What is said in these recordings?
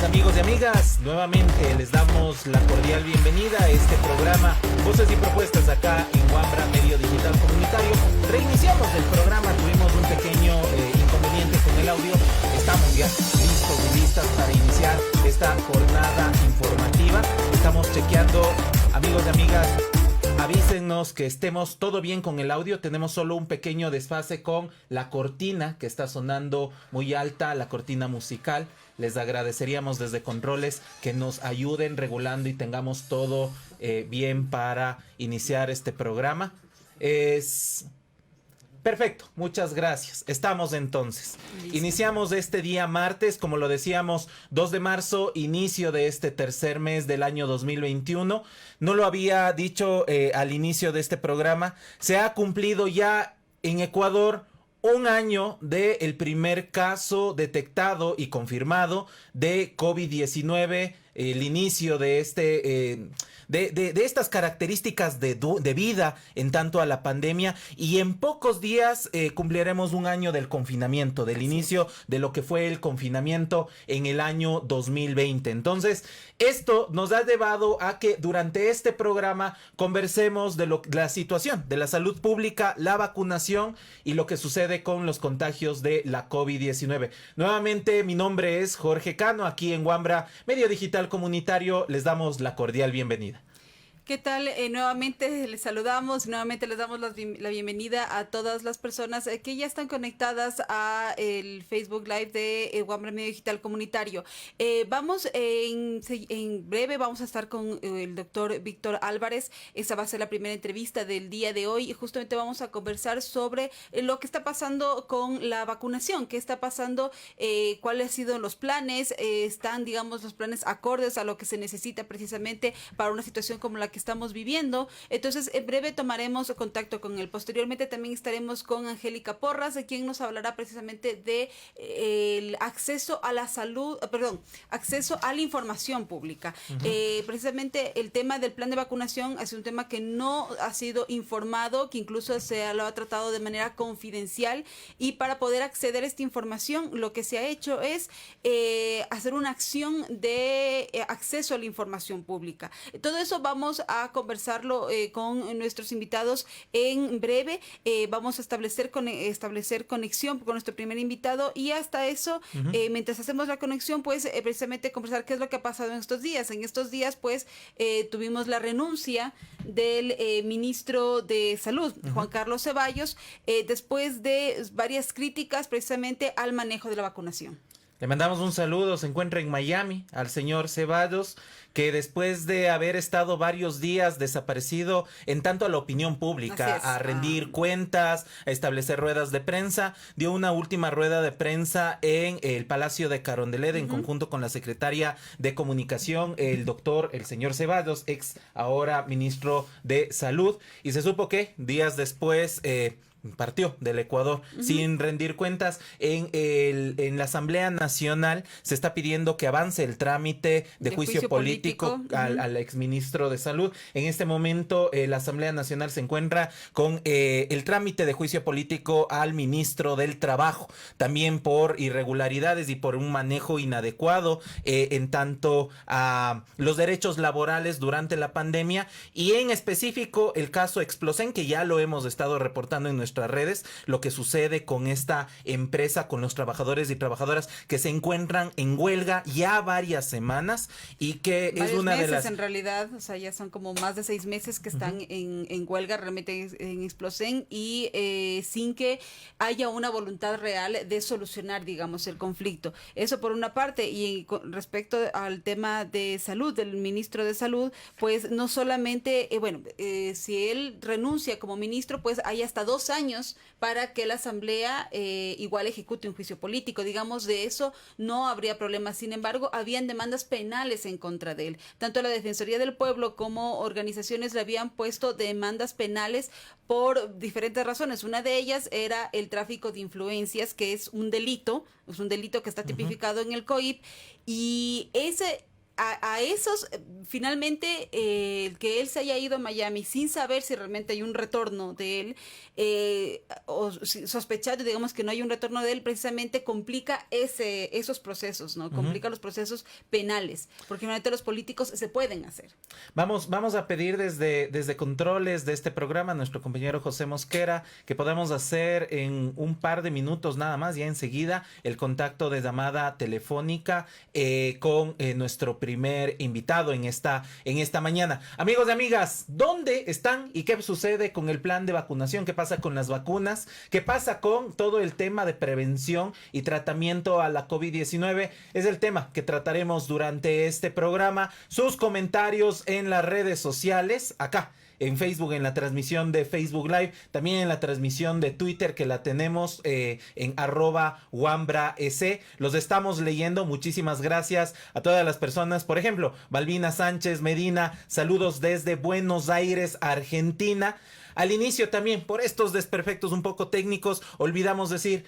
amigos y amigas, nuevamente les damos la cordial bienvenida a este programa Voces y Propuestas acá en Wambra Medio Digital Comunitario. Reiniciamos el programa, tuvimos un pequeño inconveniente con el audio. Estamos ya listos y listas para iniciar esta jornada informativa. Estamos chequeando, amigos y amigas, avísennos que estemos todo bien con el audio. Tenemos solo un pequeño desfase con la cortina que está sonando muy alta, la cortina musical. Les agradeceríamos desde controles que nos ayuden regulando y tengamos todo bien para iniciar este programa. Perfecto, muchas gracias. Estamos entonces. Listo. Iniciamos este día martes, como lo decíamos, 2 de marzo, inicio de este tercer mes del año 2021. No lo había dicho al inicio de este programa. Se ha cumplido ya en Ecuador un año del primer caso detectado y confirmado de COVID-19, el inicio de de estas características de vida en tanto a la pandemia, y en pocos días cumpliremos un año del confinamiento, del inicio de lo que fue el confinamiento en el año 2020. Entonces, esto nos ha llevado a que durante este programa conversemos de la situación de la salud pública, la vacunación y lo que sucede con los contagios de la COVID-19. Nuevamente, mi nombre es Jorge Cano, aquí en Wambra Medio Digital Comunitario. Les damos la cordial bienvenida. ¿Qué tal? Nuevamente les saludamos, nuevamente les damos la bienvenida a todas las personas que ya están conectadas a el Facebook Live de Wambra Medio Digital Comunitario. Vamos en breve, vamos a estar con el doctor Víctor Álvarez. Esa va a ser la primera entrevista del día de hoy y justamente vamos a conversar sobre lo que está pasando con la vacunación, qué está pasando, cuáles han sido los planes, están, digamos, los planes acordes a lo que se necesita precisamente para una situación como la que estamos viviendo. Entonces, en breve tomaremos contacto con él. Posteriormente también estaremos con Angélica Porras, quien nos hablará precisamente de el acceso a la salud, acceso a la información pública. Precisamente el tema del plan de vacunación es un tema que no ha sido informado, que incluso lo ha tratado de manera confidencial, y para poder acceder a esta información, lo que se ha hecho es hacer una acción de acceso a la información pública. Todo eso vamos a conversarlo con nuestros invitados en breve. Vamos a establecer conexión con nuestro primer invitado, y hasta eso, mientras hacemos la conexión, pues precisamente conversar qué es lo que ha pasado en estos días. En estos días, pues, tuvimos la renuncia del ministro de Salud, Juan Carlos Ceballos, después de varias críticas precisamente al manejo de la vacunación. Le mandamos un saludo, se encuentra en Miami, al señor Ceballos, que después de haber estado varios días desaparecido en tanto a la opinión pública, a rendir cuentas, a establecer ruedas de prensa, dio una última rueda de prensa en el Palacio de Carondelet, en conjunto con la secretaria de Comunicación, el señor Ceballos, ex ahora ministro de Salud, y se supo que días después partió del Ecuador sin rendir cuentas. En la Asamblea Nacional se está pidiendo que avance el trámite de juicio político al exministro de Salud. En este momento la Asamblea Nacional se encuentra con el trámite de juicio político al ministro del Trabajo, también por irregularidades y por un manejo inadecuado en tanto a los derechos laborales durante la pandemia, y en específico el caso Explosen, que ya lo hemos estado reportando en nuestras redes, lo que sucede con esta empresa, con los trabajadores y trabajadoras que se encuentran en huelga ya varias semanas, y que varios es una meses, de las... en realidad, o sea, ya son como más de 6 meses que están en huelga realmente en Explosen, y sin que haya una voluntad real de solucionar, digamos, el conflicto. Eso por una parte. Y con respecto al tema de salud, del ministro de Salud, pues no solamente, si él renuncia como ministro, pues hay hasta 2 años para que la Asamblea igual ejecute un juicio político. Digamos, de eso no habría problema. Sin embargo, habían demandas penales en contra de él. Tanto la Defensoría del Pueblo como organizaciones le habían puesto demandas penales por diferentes razones. Una de ellas era el tráfico de influencias, que es un delito que está tipificado en el COIP, y a esos, finalmente, el que él se haya ido a Miami sin saber si realmente hay un retorno de él, o sospechando, digamos, que no hay un retorno de él, precisamente complica esos procesos, ¿no? Complica los procesos penales, porque finalmente los políticos se pueden hacer. Vamos a pedir desde controles de este programa a nuestro compañero José Mosquera que podamos hacer en un par de minutos nada más, ya enseguida, el contacto de llamada telefónica con nuestro primer invitado en esta mañana. Amigos y amigas, ¿dónde están y qué sucede con el plan de vacunación? ¿Qué pasa con las vacunas? ¿Qué pasa con todo el tema de prevención y tratamiento a la COVID-19? Es el tema que trataremos durante este programa. Sus comentarios en las redes sociales, acá en Facebook, en la transmisión de Facebook Live, también en la transmisión de Twitter que la tenemos en @WambraEC. Los estamos leyendo. Muchísimas gracias a todas las personas. Por ejemplo, Balbina Sánchez Medina, saludos desde Buenos Aires, Argentina. Al inicio también, por estos desperfectos un poco técnicos, olvidamos decir...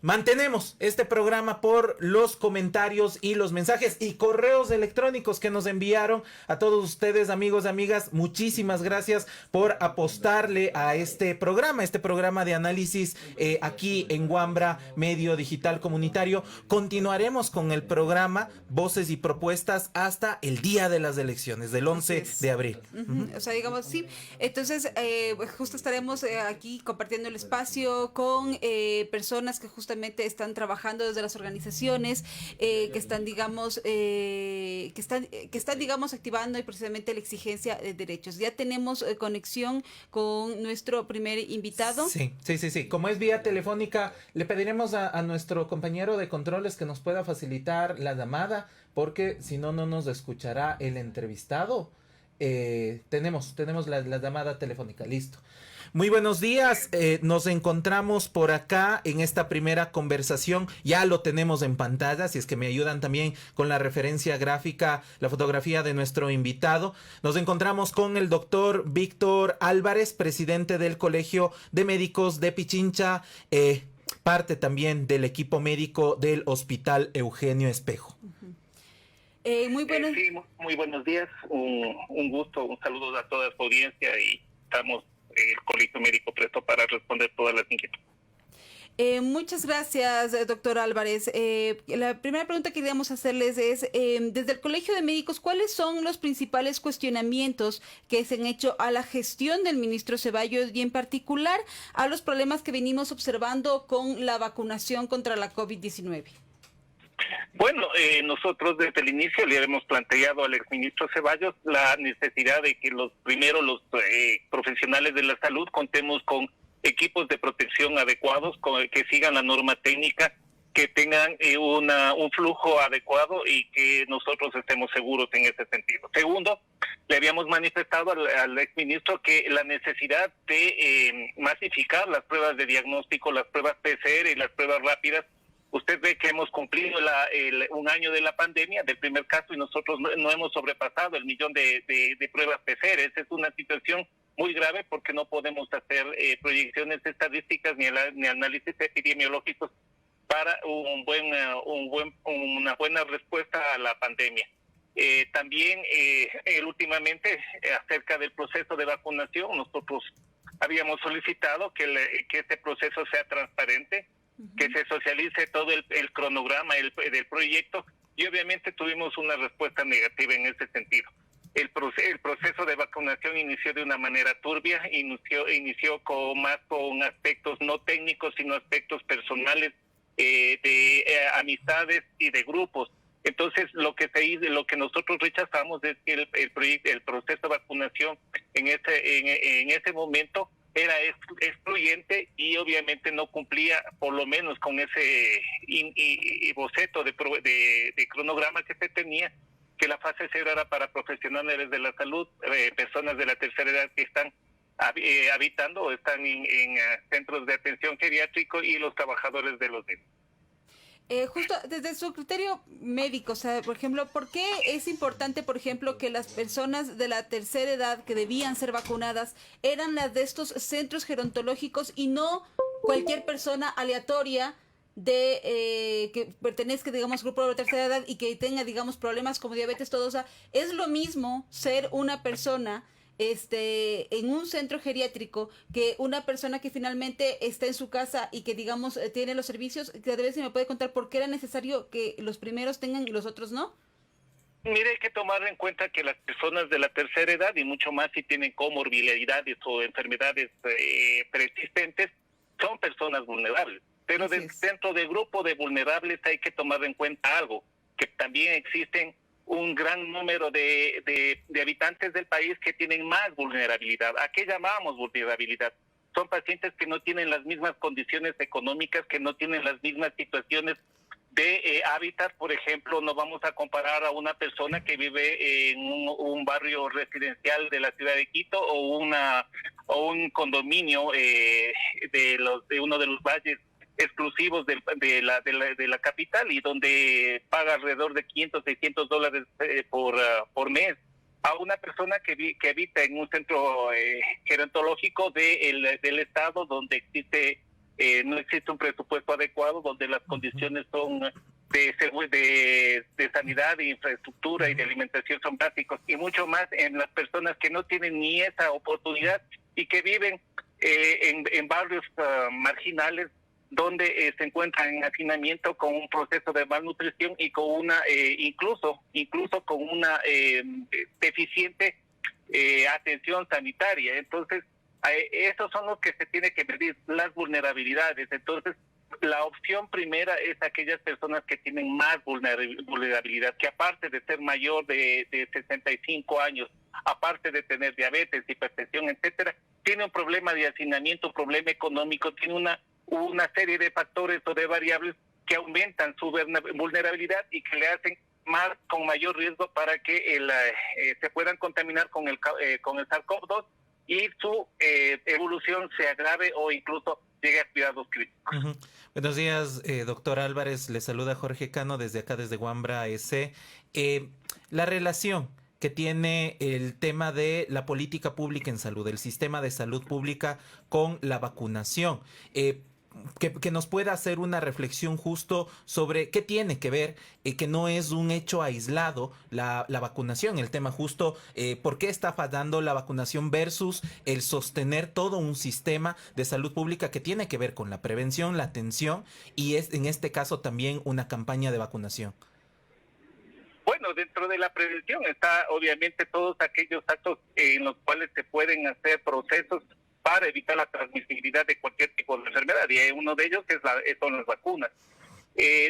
Mantenemos este programa por los comentarios y los mensajes y correos electrónicos que nos enviaron a todos ustedes, amigos y amigas. Muchísimas gracias por apostarle a este programa de análisis aquí en Wambra Medio Digital Comunitario. Continuaremos con el programa Voces y Propuestas hasta el día de las elecciones, del 11 de abril. O sea, digamos, sí. Entonces, justo estaremos aquí compartiendo el espacio con personas que justamente están trabajando desde las organizaciones que están, digamos, activando y precisamente la exigencia de derechos. Ya tenemos conexión con nuestro primer invitado. Sí. Como es vía telefónica, le pediremos a nuestro compañero de controles que nos pueda facilitar la llamada, porque si no, no nos escuchará el entrevistado. Tenemos la llamada telefónica, listo. Muy buenos días, nos encontramos por acá en esta primera conversación, ya lo tenemos en pantalla, si es que me ayudan también con la referencia gráfica, la fotografía de nuestro invitado. Nos encontramos con el doctor Víctor Álvarez, presidente del Colegio de Médicos de Pichincha, parte también del equipo médico del Hospital Eugenio Espejo. Muy buenos días, un gusto, un saludo a toda su audiencia y estamos el Colegio Médico presto para responder todas las inquietudes. Muchas gracias, doctor Álvarez. La primera pregunta que queríamos hacerles es, desde el Colegio de Médicos, ¿cuáles son los principales cuestionamientos que se han hecho a la gestión del ministro Ceballos y en particular a los problemas que venimos observando con la vacunación contra la COVID-19? Bueno, nosotros desde el inicio le hemos planteado al exministro Ceballos la necesidad de que los profesionales de la salud contemos con equipos de protección adecuados, que sigan la norma técnica, que tengan un flujo adecuado y que nosotros estemos seguros en ese sentido. Segundo, le habíamos manifestado al exministro que la necesidad de masificar las pruebas de diagnóstico, las pruebas PCR y las pruebas rápidas. Usted ve que hemos cumplido un año de la pandemia, del primer caso, y nosotros no hemos sobrepasado el 1.000.000 de pruebas PCR. Esa es una situación muy grave porque no podemos hacer proyecciones estadísticas ni análisis epidemiológicos para una buena respuesta a la pandemia. También, últimamente, acerca del proceso de vacunación, nosotros habíamos solicitado que este proceso sea transparente, que se socialice todo el cronograma del proyecto, y obviamente tuvimos una respuesta negativa en ese sentido. El proceso de vacunación inició de una manera turbia, inició con aspectos no técnicos, sino aspectos personales, de amistades y de grupos. Entonces, lo que nosotros rechazamos es que el proceso de vacunación en ese momento era excluyente y obviamente no cumplía, por lo menos con ese boceto de cronograma que se tenía, que la fase 0 era para profesionales de la salud, personas de la tercera edad que están habitando o están en centros de atención geriátrico, y los trabajadores de los niños. Justo desde su criterio médico, o sea, por ejemplo, ¿por qué es importante, por ejemplo, que las personas de la tercera edad que debían ser vacunadas eran las de estos centros gerontológicos y no cualquier persona aleatoria de que pertenezca, digamos, grupo de la tercera edad y que tenga, digamos, problemas como diabetes, todo, o sea, es lo mismo ser una persona en un centro geriátrico que una persona que finalmente está en su casa y que, digamos, tiene los servicios. Que a ver si me puede contar por qué era necesario que los primeros tengan y los otros no. Mire, hay que tomar en cuenta que las personas de la tercera edad, y mucho más si tienen comorbilidades o enfermedades persistentes, son personas vulnerables. Pero dentro del grupo de vulnerables hay que tomar en cuenta algo, que también existen un gran número de habitantes del país que tienen más vulnerabilidad. ¿A qué llamamos vulnerabilidad? Son pacientes que no tienen las mismas condiciones económicas, que no tienen las mismas situaciones de hábitat. Por ejemplo, no vamos a comparar a una persona que vive en un barrio residencial de la ciudad de Quito o un condominio de uno de los valles exclusivos de la capital y donde paga alrededor de $500, $600 por mes, a una persona que habita en un centro gerontológico del estado donde no existe un presupuesto adecuado, donde las condiciones son de sanidad, de infraestructura y de alimentación son básicos, y mucho más en las personas que no tienen ni esa oportunidad y que viven en barrios marginales, donde se encuentran en hacinamiento con un proceso de malnutrición y con una incluso con una deficiente atención sanitaria. Entonces, esos son los que se tiene que medir, las vulnerabilidades. Entonces, la opción primera es aquellas personas que tienen más vulnerabilidad, que aparte de ser mayor de 65 años, aparte de tener diabetes, hipertensión, etcétera, tiene un problema de hacinamiento, un problema económico, tiene una serie de factores o de variables que aumentan su vulnerabilidad y que le hacen con mayor riesgo para que se puedan contaminar con el SARS-CoV-2 y su evolución se agrave o incluso llegue a cuidados críticos. Uh-huh. Buenos días, doctor Álvarez. Le saluda Jorge Cano desde acá, desde Wambra EC. La relación que tiene el tema de la política pública en salud, el sistema de salud pública con la vacunación. Que nos pueda hacer una reflexión justo sobre qué tiene que ver, que no es un hecho aislado la vacunación, el tema justo, por qué está fallando la vacunación versus el sostener todo un sistema de salud pública que tiene que ver con la prevención, la atención y es en este caso también una campaña de vacunación. Bueno, dentro de la prevención está obviamente todos aquellos actos en los cuales se pueden hacer procesos para evitar la transmisibilidad de cualquier tipo de enfermedad, y uno de ellos son las vacunas.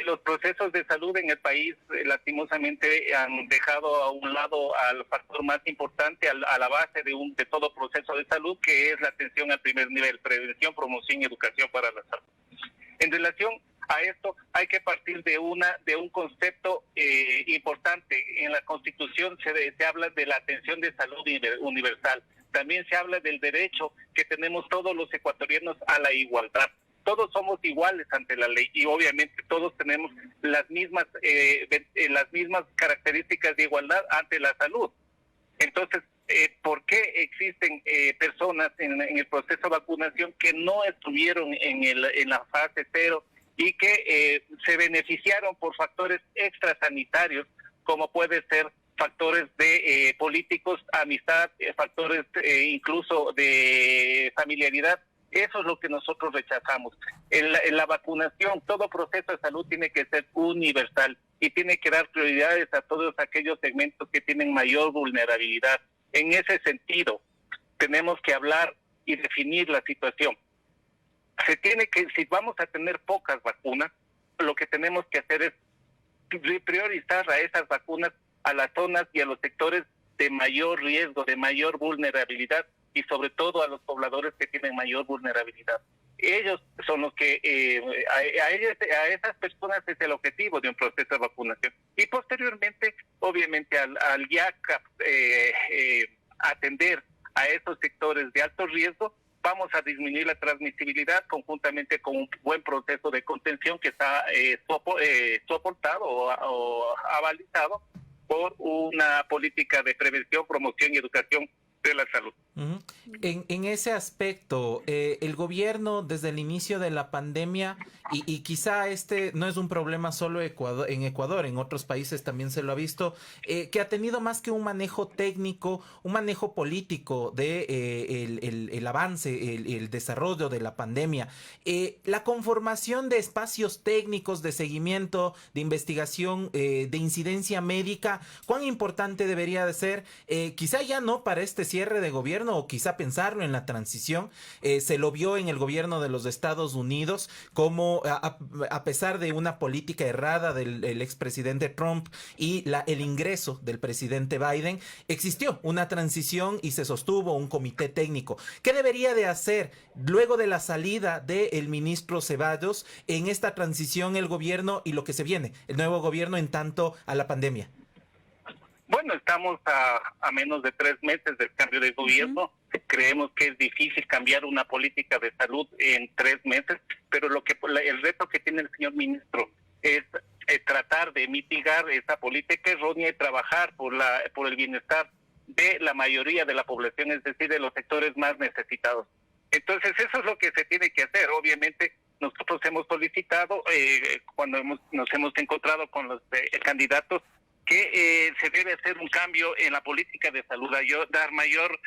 Los procesos de salud en el país lastimosamente han dejado a un lado al factor más importante, a la base de todo proceso de salud, que es la atención al primer nivel, prevención, promoción y educación para la salud. En relación a esto, hay que partir de un concepto importante. En la Constitución se habla de la atención de salud universal. También se habla del derecho que tenemos todos los ecuatorianos a la igualdad. Todos somos iguales ante la ley y obviamente todos tenemos las mismas características de igualdad ante la salud. Entonces, ¿por qué existen personas en el proceso de vacunación que no estuvieron en la fase 0 y que se beneficiaron por factores extrasanitarios, como puede ser factores de políticos, amistad, factores incluso de familiaridad? Eso es lo que nosotros rechazamos. En la vacunación, todo proceso de salud tiene que ser universal y tiene que dar prioridades a todos aquellos segmentos que tienen mayor vulnerabilidad. En ese sentido, tenemos que hablar y definir la situación. Si vamos a tener pocas vacunas, lo que tenemos que hacer es priorizar a esas vacunas a las zonas y a los sectores de mayor riesgo, de mayor vulnerabilidad, y sobre todo a los pobladores que tienen mayor vulnerabilidad. Ellos son los que, a esas personas es el objetivo de un proceso de vacunación. Y posteriormente, obviamente, al ya atender a esos sectores de alto riesgo, vamos a disminuir la transmisibilidad conjuntamente con un buen proceso de contención que está soportado o avalizado por una política de prevención, promoción y educación de la salud. Ujú. En ese aspecto, el gobierno desde el inicio de la pandemia, y quizá este no es un problema solo en Ecuador, en otros países también se lo ha visto, que ha tenido más que un manejo técnico, un manejo político de el avance, el desarrollo de la pandemia. La conformación de espacios técnicos de seguimiento, de investigación, de incidencia médica, ¿cuán importante debería de ser? Quizá ya no para este cierre de gobierno, o quizá pensarlo en la transición. Se lo vio en el gobierno de los Estados Unidos como a pesar de una política errada del expresidente Trump y el ingreso del presidente Biden, existió una transición y se sostuvo un comité técnico. ¿Qué debería de hacer luego de la salida del ministro Ceballos en esta transición el gobierno y lo que se viene, el nuevo gobierno en tanto a la pandemia? Bueno, estamos a menos de 3 meses del cambio de gobierno. Creemos que es difícil cambiar una política de salud en 3 meses, pero el reto que tiene el señor ministro es tratar de mitigar esa política errónea y trabajar por el bienestar de la mayoría de la población, es decir, de los sectores más necesitados. Entonces, eso es lo que se tiene que hacer. Obviamente, nosotros hemos solicitado, cuando nos hemos encontrado con los candidatos, que se debe hacer un cambio en la política de salud, dar mayor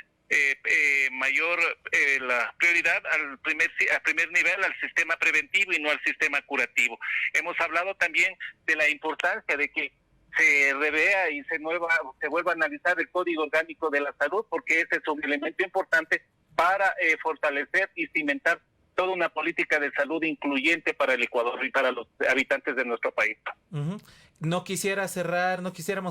la prioridad al primer nivel, al sistema preventivo y no al sistema curativo. Hemos hablado también de la importancia de que se revea y se vuelva a analizar el Código Orgánico de la Salud, porque ese es un elemento importante para fortalecer y cimentar toda una política de salud incluyente para el Ecuador y para los habitantes de nuestro país. Uh-huh. No quisiéramos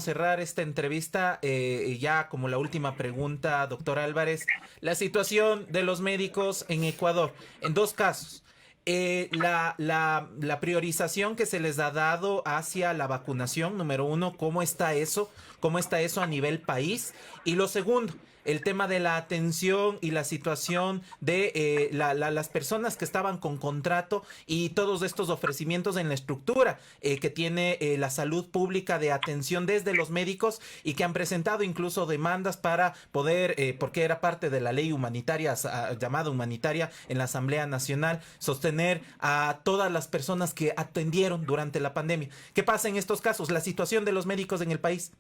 cerrar esta entrevista ya como la última pregunta, doctor Álvarez. La situación de los médicos en Ecuador, en 2 casos. La priorización que se les ha dado hacia la vacunación, número 1, ¿cómo está eso? ¿Cómo está eso a nivel país? Y lo segundo, el tema de la atención y la situación de las personas que estaban con contrato y todos estos ofrecimientos en la estructura que tiene la salud pública de atención desde los médicos, y que han presentado incluso demandas para poder, porque era parte de la ley humanitaria, llamada humanitaria en la Asamblea Nacional, sostener a todas las personas que atendieron durante la pandemia. ¿Qué pasa en estos casos? La situación de los médicos en el país.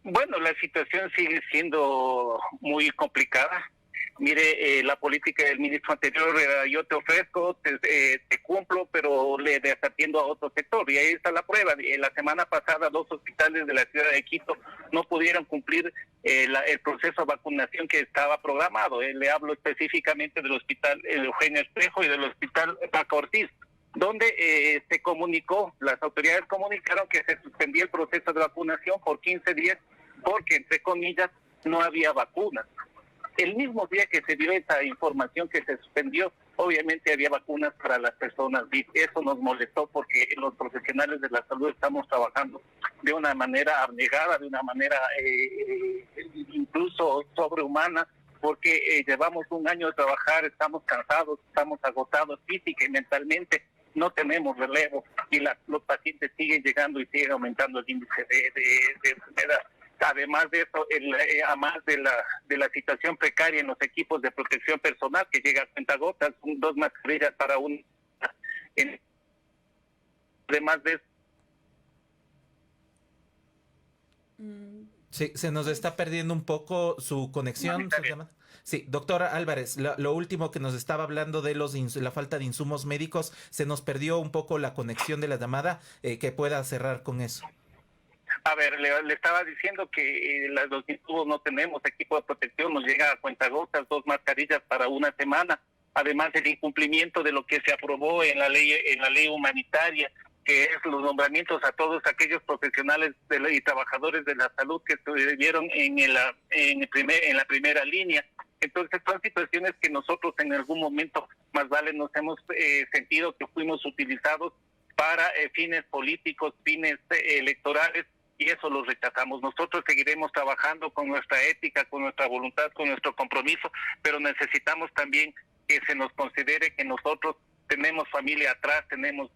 Bueno, la situación sigue siendo muy complicada. Mire, la política del ministro anterior era: yo te ofrezco, te cumplo, pero le desatiendo a otro sector. Y ahí está la prueba. La semana pasada 2 hospitales de la ciudad de Quito no pudieron cumplir el proceso de vacunación que estaba programado. Le hablo específicamente del hospital Eugenio Espejo y del hospital Vaca Ortiz, donde se comunicó, las autoridades comunicaron que se suspendía el proceso de vacunación por 15 días porque, entre comillas, no había vacunas. El mismo día que se dio esa información que se suspendió, obviamente había vacunas para las personas VIP. Eso nos molestó porque los profesionales de la salud estamos trabajando de una manera abnegada, de una manera incluso sobrehumana, porque llevamos 1 año de trabajar, estamos cansados, estamos agotados física y mentalmente, no tenemos relevo y los pacientes siguen llegando y sigue aumentando el índice de enfermedad. Además de eso, además de la situación precaria en los equipos de protección personal, que llega a cuentagotas, 2 mascarillas para además de eso. Sí, se nos está perdiendo un poco su conexión. Sí, doctora Álvarez, lo último que nos estaba hablando de la falta de insumos médicos, se nos perdió un poco la conexión de la llamada, que pueda cerrar con eso. A ver, le estaba diciendo que los insumos no tenemos, equipo de protección nos llega a cuentagotas, 2 mascarillas para 1 semana, además del incumplimiento de lo que se aprobó en la ley humanitaria, que es los nombramientos a todos aquellos profesionales y trabajadores de la salud que estuvieron en la primera línea. Entonces son situaciones que nosotros en algún momento más vale nos hemos sentido que fuimos utilizados para fines políticos, fines electorales, y eso lo rechazamos. Nosotros seguiremos trabajando con nuestra ética, con nuestra voluntad, con nuestro compromiso, pero necesitamos también que se nos considere que nosotros tenemos familia atrás, tenemos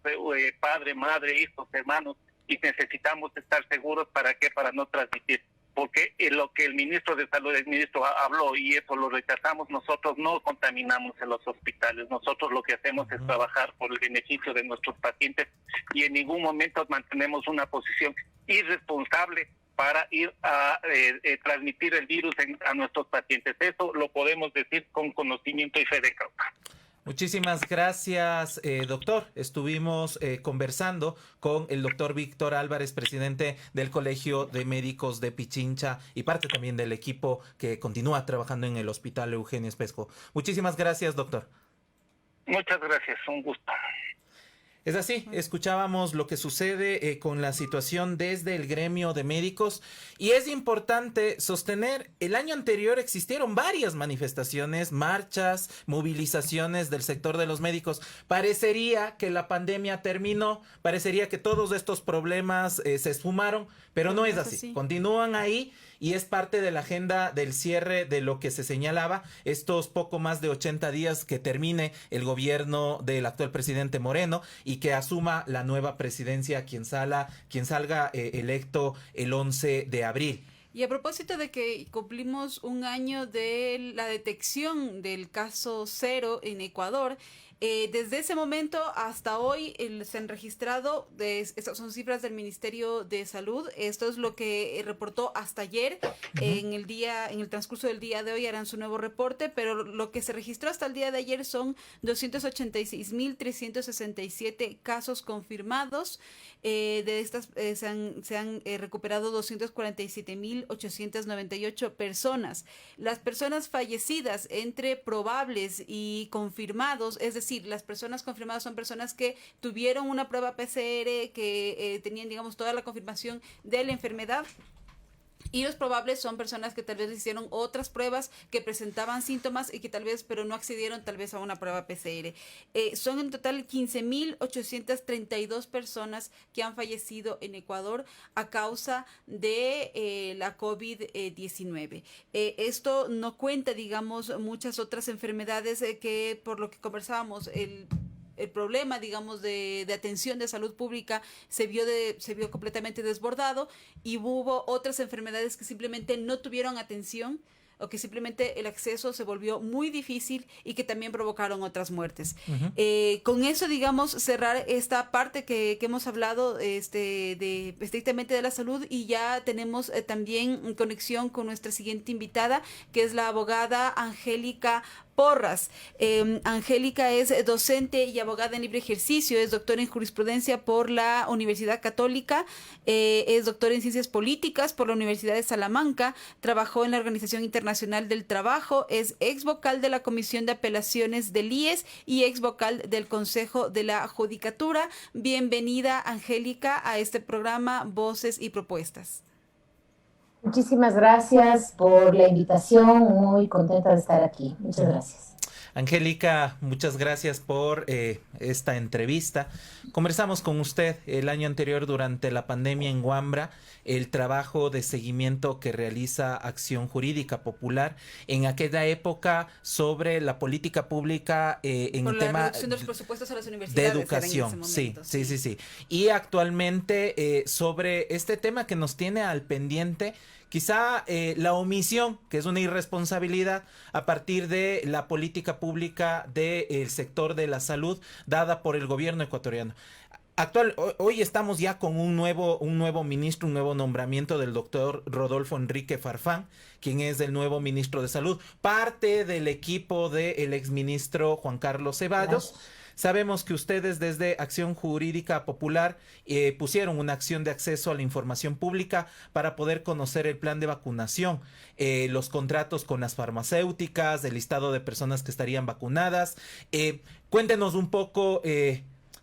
padre, madre, hijos, hermanos, y necesitamos estar seguros. ¿Para qué? Para no transmitir. porque lo que el ministro de Salud, el ministro habló, y eso lo rechazamos, nosotros no contaminamos en los hospitales. Nosotros lo que hacemos es trabajar por el beneficio de nuestros pacientes y en ningún momento mantenemos una posición irresponsable para ir a transmitir el virus a nuestros pacientes. Eso lo podemos decir con conocimiento y fe de causa. Muchísimas gracias, doctor. Estuvimos conversando con el doctor Víctor Álvarez, presidente del Colegio de Médicos de Pichincha y parte también del equipo que continúa trabajando en el Hospital Eugenio Espesco. Muchísimas gracias, doctor. Muchas gracias, un gusto. Es así, escuchábamos lo que sucede con la situación desde el gremio de médicos y es importante sostener, el año anterior existieron varias manifestaciones, marchas, movilizaciones del sector de los médicos. Parecería que la pandemia terminó, parecería que todos estos problemas se esfumaron, pero no es así, continúan ahí. Y es parte de la agenda del cierre de lo que se señalaba, estos poco más de 80 días que termine el gobierno del actual presidente Moreno y que asuma la nueva presidencia quien salga electo el 11 de abril. Y a propósito de que cumplimos un año de la detección del caso cero en Ecuador, desde ese momento hasta hoy se han registrado, estas son cifras del Ministerio de Salud, esto es lo que reportó hasta ayer, en el transcurso del día de hoy harán su nuevo reporte, pero lo que se registró hasta el día de ayer son 286.367 casos confirmados, de estas se han recuperado 247.898 personas. Las personas fallecidas entre probables y confirmados, es decir, las personas confirmadas son personas que tuvieron una prueba PCR, que tenían, digamos, toda la confirmación de la enfermedad. Y los probables son personas que tal vez hicieron otras pruebas que presentaban síntomas y que tal vez, pero no accedieron tal vez a una prueba PCR. Son en total 15.832 personas que han fallecido en Ecuador a causa de la COVID-19. Esto no cuenta, digamos, muchas otras enfermedades que, por lo que conversábamos, el problema, digamos, de atención de salud pública se vio completamente desbordado y hubo otras enfermedades que simplemente no tuvieron atención o que simplemente el acceso se volvió muy difícil y que también provocaron otras muertes. Con eso, digamos, cerrar esta parte que hemos hablado estrictamente de la salud, y ya tenemos también conexión con nuestra siguiente invitada, que es la abogada Angélica Porras. Angélica es docente y abogada en libre ejercicio, es doctora en jurisprudencia por la Universidad Católica, es doctora en ciencias políticas por la Universidad de Salamanca, trabajó en la Organización Internacional del Trabajo, es ex vocal de la Comisión de Apelaciones del IES y ex vocal del Consejo de la Judicatura. Bienvenida, Angélica, a este programa Voces y Propuestas. Muchísimas gracias por la invitación, muy contenta de estar aquí. Muchas gracias. Angélica, muchas gracias por esta entrevista. Conversamos con usted el año anterior durante la pandemia en Huambra, el trabajo de seguimiento que realiza Acción Jurídica Popular en aquella época sobre la política pública en por el la tema reducción de los presupuestos a las universidades de educación. En ese momento, sí. Y actualmente sobre este tema que nos tiene al pendiente, quizá la omisión, que es una irresponsabilidad a partir de la política pública del sector de la salud dada por el gobierno ecuatoriano. Hoy estamos ya con un nuevo ministro, un nuevo nombramiento del doctor Rodolfo Enrique Farfán, quien es el nuevo ministro de Salud, parte del equipo del exministro Juan Carlos Ceballos. Gracias. Sabemos que ustedes desde Acción Jurídica Popular pusieron una acción de acceso a la información pública para poder conocer el plan de vacunación, los contratos con las farmacéuticas, el listado de personas que estarían vacunadas. Cuéntenos un poco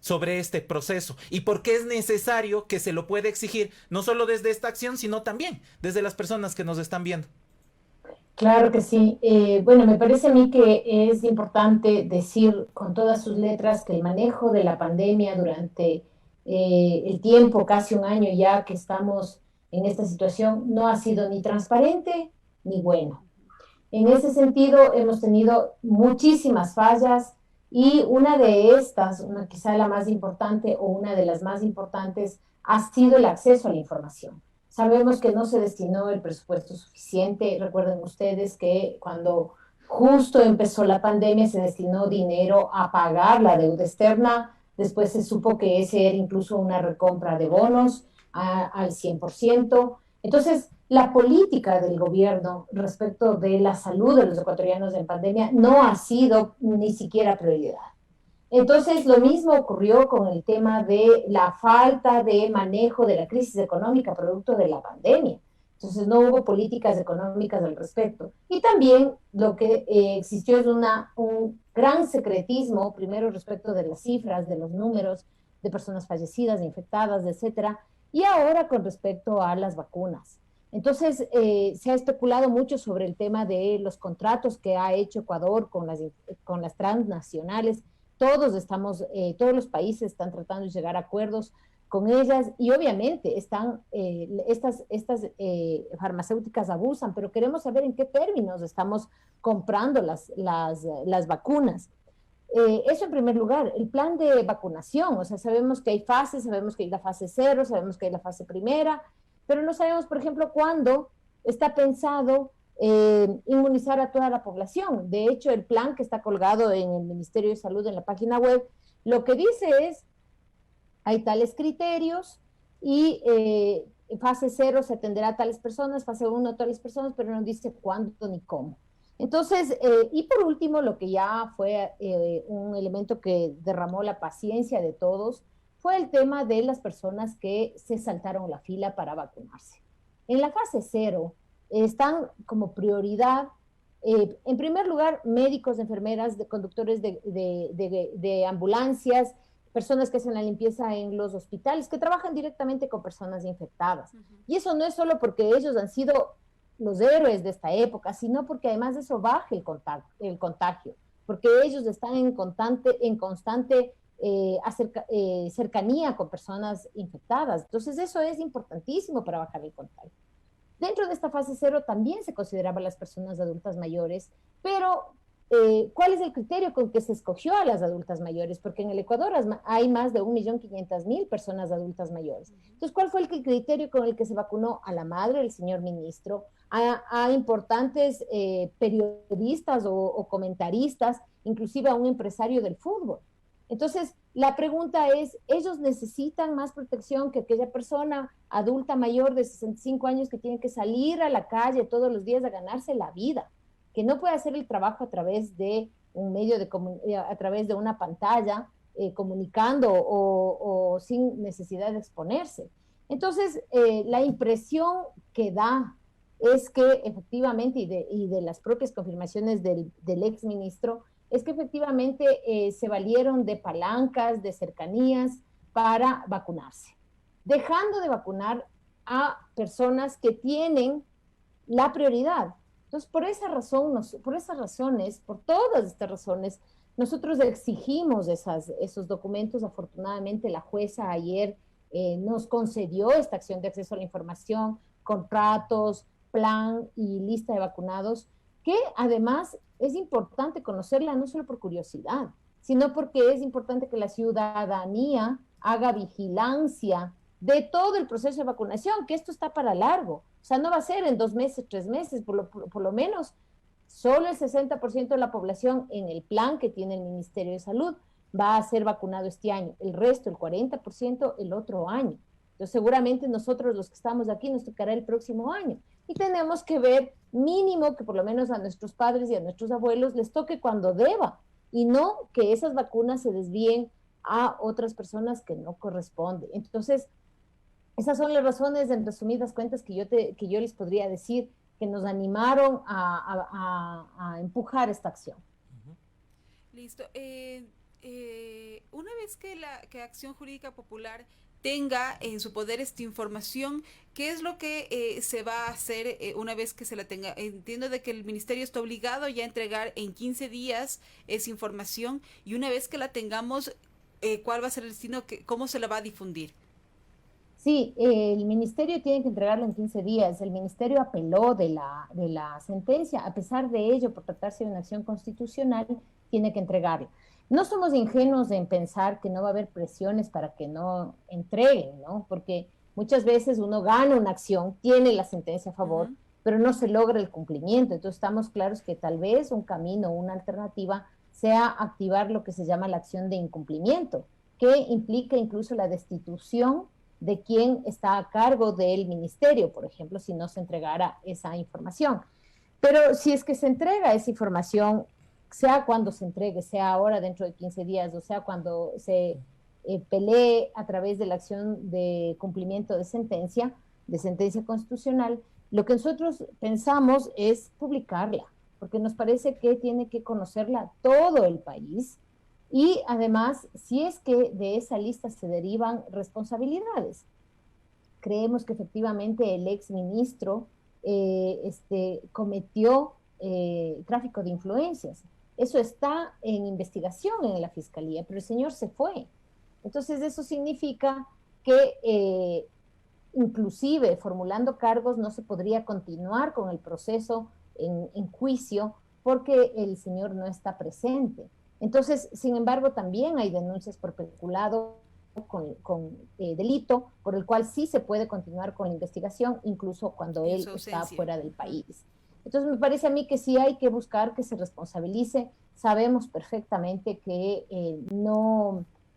sobre este proceso y por qué es necesario que se lo pueda exigir, no solo desde esta acción, sino también desde las personas que nos están viendo. Claro que sí. Bueno, me parece a mí que es importante decir con todas sus letras que el manejo de la pandemia durante el tiempo, casi un año ya que estamos en esta situación, no ha sido ni transparente ni bueno. En ese sentido, hemos tenido muchísimas fallas y una de estas, quizá la más importante o una de las más importantes, ha sido el acceso a la información. Sabemos que no se destinó el presupuesto suficiente. Recuerden ustedes que cuando justo empezó la pandemia se destinó dinero a pagar la deuda externa. Después se supo que ese era incluso una recompra de bonos al 100%. Entonces, la política del gobierno respecto de la salud de los ecuatorianos en pandemia no ha sido ni siquiera prioridad. Entonces, lo mismo ocurrió con el tema de la falta de manejo de la crisis económica producto de la pandemia. Entonces, no hubo políticas económicas al respecto. Y también lo que existió es un gran secretismo, primero respecto de las cifras, de los números de personas fallecidas, infectadas, etcétera, y ahora con respecto a las vacunas. Entonces, se ha especulado mucho sobre el tema de los contratos que ha hecho Ecuador con las transnacionales. Todos los países están tratando de llegar a acuerdos con ellas y obviamente estas farmacéuticas abusan, pero queremos saber en qué términos estamos comprando las vacunas. Eso en primer lugar, el plan de vacunación, o sea, sabemos que hay fases, sabemos que hay la fase 0, sabemos que hay la fase primera, pero no sabemos, por ejemplo, cuándo está pensado inmunizar a toda la población. De hecho, el plan que está colgado en el Ministerio de Salud en la página web, lo que dice es, hay tales criterios y fase 0 se atenderá a tales personas, fase 1 a tales personas, pero no dice cuándo ni cómo. Entonces, y por último, lo que ya fue un elemento que derramó la paciencia de todos, fue el tema de las personas que se saltaron la fila para vacunarse. En la fase 0 están como prioridad, en primer lugar, médicos, enfermeras, conductores de ambulancias, personas que hacen la limpieza en los hospitales, que trabajan directamente con personas infectadas. Y eso no es solo porque ellos han sido los héroes de esta época, sino porque además de eso baja el contagio, porque ellos están en constante cercanía con personas infectadas. Entonces eso es importantísimo para bajar el contagio. Dentro de esta fase 0 también se consideraban las personas adultas mayores, pero ¿cuál es el criterio con que se escogió a las adultas mayores? Porque en el Ecuador hay más de 1.500.000 personas adultas mayores. Entonces, ¿cuál fue el criterio con el que se vacunó a la madre del señor ministro, a importantes periodistas o comentaristas, inclusive a un empresario del fútbol? Entonces, la pregunta es, ¿ellos necesitan más protección que aquella persona adulta mayor de 65 años que tiene que salir a la calle todos los días a ganarse la vida, que no puede hacer el trabajo a través de un medio a través de una pantalla, comunicando o sin necesidad de exponerse? Entonces, la impresión que da es que efectivamente, y de las propias confirmaciones del exministro, es que efectivamente se valieron de palancas, de cercanías para vacunarse, dejando de vacunar a personas que tienen la prioridad. Entonces, por todas estas razones, nosotros exigimos esos documentos. Afortunadamente, la jueza ayer nos concedió esta acción de acceso a la información, contratos, plan y lista de vacunados, que además es importante conocerla no solo por curiosidad, sino porque es importante que la ciudadanía haga vigilancia de todo el proceso de vacunación, que esto está para largo. O sea, no va a ser en 2 meses, 3 meses, por lo menos solo el 60% de la población en el plan que tiene el Ministerio de Salud va a ser vacunado este año, el resto, el 40%, el otro año. Entonces, seguramente nosotros los que estamos aquí nos tocará el próximo año. Y tenemos que ver mínimo que por lo menos a nuestros padres y a nuestros abuelos les toque cuando deba, y no que esas vacunas se desvíen a otras personas que no corresponden. Entonces, esas son las razones, en resumidas cuentas, que yo les podría decir que nos animaron a empujar esta acción. Listo. Una vez que Acción Jurídica Popular tenga en su poder esta información, ¿qué es lo que se va a hacer una vez que se la tenga? Entiendo de que el ministerio está obligado ya a entregar en 15 días esa información, y una vez que la tengamos, ¿cuál va a ser el destino? ¿Cómo se la va a difundir? Sí, el ministerio tiene que entregarlo en 15 días. El ministerio apeló de la sentencia. A pesar de ello, por tratarse de una acción constitucional, tiene que entregarlo. No somos ingenuos en pensar que no va a haber presiones para que no entreguen, ¿no? Porque Muchas veces uno gana una acción, tiene la sentencia a favor, pero no se logra el cumplimiento. Entonces estamos claros que tal vez un camino, una alternativa, sea activar lo que se llama la acción de incumplimiento, que implica incluso la destitución de quien está a cargo del ministerio, por ejemplo, si no se entregara esa información. Pero si es que se entrega esa información, sea cuando se entregue, sea ahora dentro de 15 días, o sea cuando se pelee a través de la acción de cumplimiento de sentencia constitucional, lo que nosotros pensamos es publicarla, porque nos parece que tiene que conocerla todo el país, y además, si es que de esa lista se derivan responsabilidades. Creemos que efectivamente el ex ministro cometió tráfico de influencias. Eso está en investigación en la fiscalía, pero el señor se fue. Entonces eso significa que inclusive formulando cargos no se podría continuar con el proceso en juicio porque el señor no está presente. Entonces, sin embargo, también hay denuncias por peculado con delito, por el cual sí se puede continuar con la investigación, incluso cuando él está fuera del país. Entonces, me parece a mí que sí hay que buscar que se responsabilice. Sabemos perfectamente que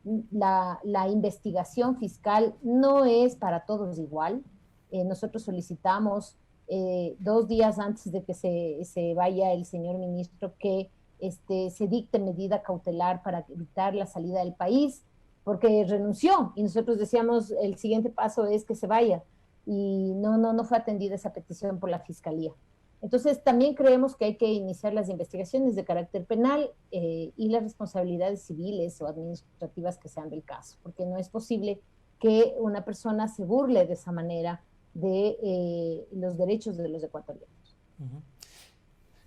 la investigación fiscal no es para todos igual. Nosotros solicitamos 2 días antes de que se vaya el señor ministro que se dicte medida cautelar para evitar la salida del país, porque renunció y nosotros decíamos el siguiente paso es que se vaya, y no fue atendida esa petición por la fiscalía. Entonces también creemos que hay que iniciar las investigaciones de carácter penal y las responsabilidades civiles o administrativas que sean del caso, porque no es posible que una persona se burle de esa manera de los derechos de los ecuatorianos. Uh-huh.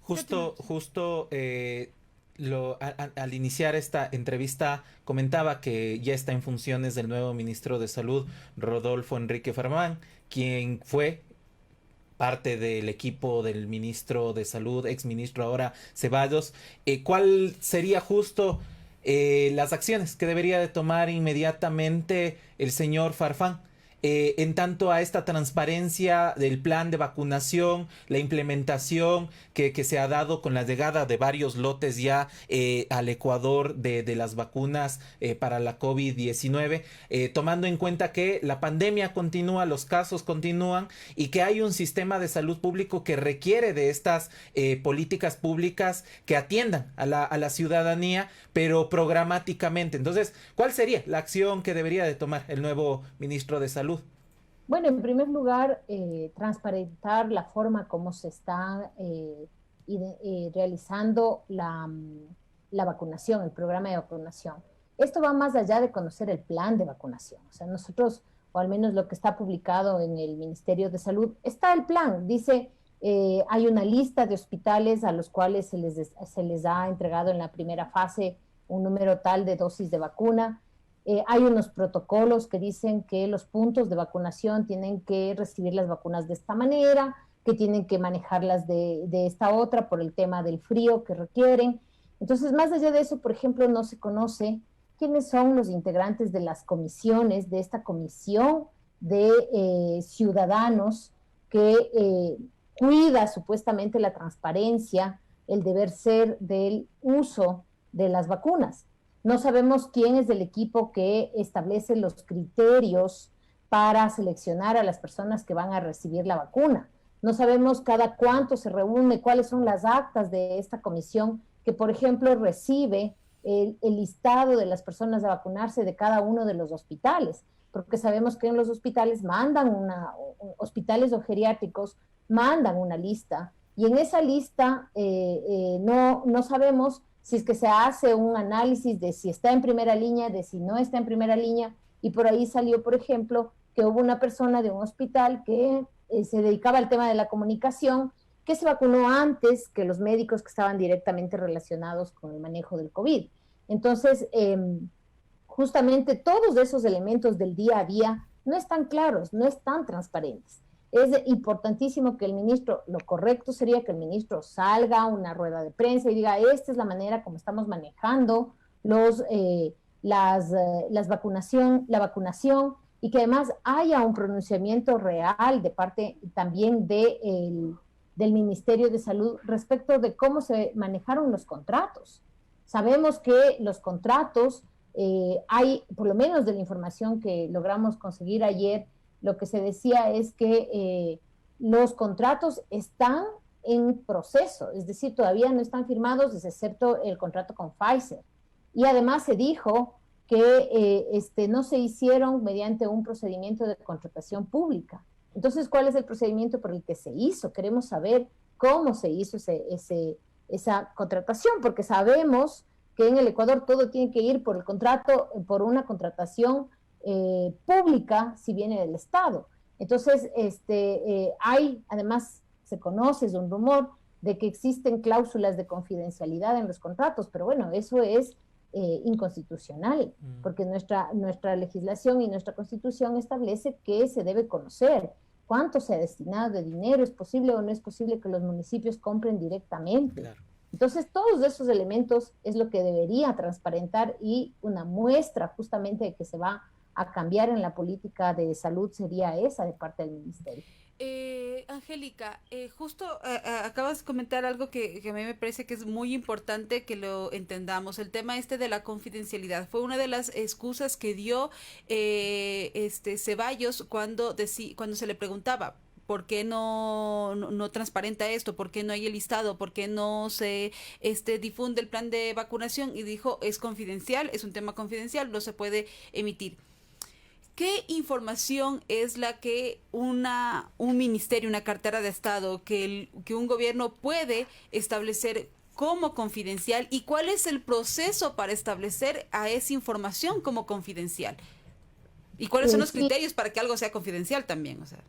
Justo al iniciar esta entrevista comentaba que ya está en funciones del nuevo ministro de Salud, Rodolfo Enrique Farfán, quien fue parte del equipo del ministro de Salud, exministro ahora Ceballos. ¿Cuál sería justo las acciones que debería de tomar inmediatamente el señor Farfán en tanto a esta transparencia del plan de vacunación, la implementación que se ha dado con la llegada de varios lotes ya al Ecuador de las vacunas para la COVID-19, tomando en cuenta que la pandemia continúa, los casos continúan y que hay un sistema de salud público que requiere de estas políticas públicas que atiendan a la ciudadanía, pero programáticamente? Entonces, ¿cuál sería la acción que debería de tomar el nuevo ministro de Salud? Bueno, en primer lugar, transparentar la forma como se está realizando la vacunación, el programa de vacunación. Esto va más allá de conocer el plan de vacunación. O sea, nosotros, o al menos lo que está publicado en el Ministerio de Salud, está el plan. Dice, hay una lista de hospitales a los cuales se les ha entregado en la primera fase un número tal de dosis de vacuna. Hay unos protocolos que dicen que los puntos de vacunación tienen que recibir las vacunas de esta manera, que tienen que manejarlas de esta otra por el tema del frío que requieren. Entonces, más allá de eso, por ejemplo, no se conoce quiénes son los integrantes de las comisiones, de esta comisión de ciudadanos que cuida supuestamente la transparencia, el deber ser del uso de las vacunas. No sabemos quién es el equipo que establece los criterios para seleccionar a las personas que van a recibir la vacuna. No sabemos cada cuánto se reúne, cuáles son las actas de esta comisión que, por ejemplo, recibe el listado de las personas a vacunarse de cada uno de los hospitales, porque sabemos que en los hospitales hospitales o geriátricos mandan una lista, y en esa lista no sabemos si es que se hace un análisis de si está en primera línea, de si no está en primera línea, y por ahí salió, por ejemplo, que hubo una persona de un hospital que se dedicaba al tema de la comunicación, que se vacunó antes que los médicos que estaban directamente relacionados con el manejo del COVID. Entonces, justamente todos esos elementos del día a día no están claros, no están transparentes. Es importantísimo que el ministro, lo correcto sería que el ministro salga a una rueda de prensa y diga, esta es la manera como estamos manejando la vacunación, y que además haya un pronunciamiento real de parte también del Ministerio de Salud respecto de cómo se manejaron los contratos. Sabemos que los contratos, hay, por lo menos de la información que logramos conseguir ayer, lo que se decía es que los contratos están en proceso, es decir, todavía no están firmados, excepto el contrato con Pfizer. Y además se dijo que no se hicieron mediante un procedimiento de contratación pública. Entonces, ¿cuál es el procedimiento por el que se hizo? Queremos saber cómo se hizo esa contratación, porque sabemos que en el Ecuador todo tiene que ir por el contrato, por una contratación pública, si viene del Estado. Entonces, hay, además, se conoce, es un rumor, de que existen cláusulas de confidencialidad en los contratos, pero bueno, eso es inconstitucional, porque nuestra legislación y nuestra constitución establece que se debe conocer cuánto se ha destinado de dinero, es posible o no es posible que los municipios compren directamente. Claro. Entonces, todos esos elementos es lo que debería transparentar, y una muestra justamente de que se va a cambiar en la política de salud sería esa de parte del ministerio. Angélica, justo acabas de comentar algo que a mí me parece que es muy importante que lo entendamos. El tema de la confidencialidad fue una de las excusas que dio Ceballos cuando se le preguntaba ¿por qué no transparenta esto? ¿Por qué no hay el listado? ¿Por qué no se difunde el plan de vacunación? Y dijo, es confidencial, es un tema confidencial, no se puede emitir. ¿Qué información es la que un ministerio, una cartera de Estado, que un gobierno puede establecer como confidencial, y cuál es el proceso para establecer a esa información como confidencial? ¿Y cuáles son los criterios para que algo sea confidencial también? O sea.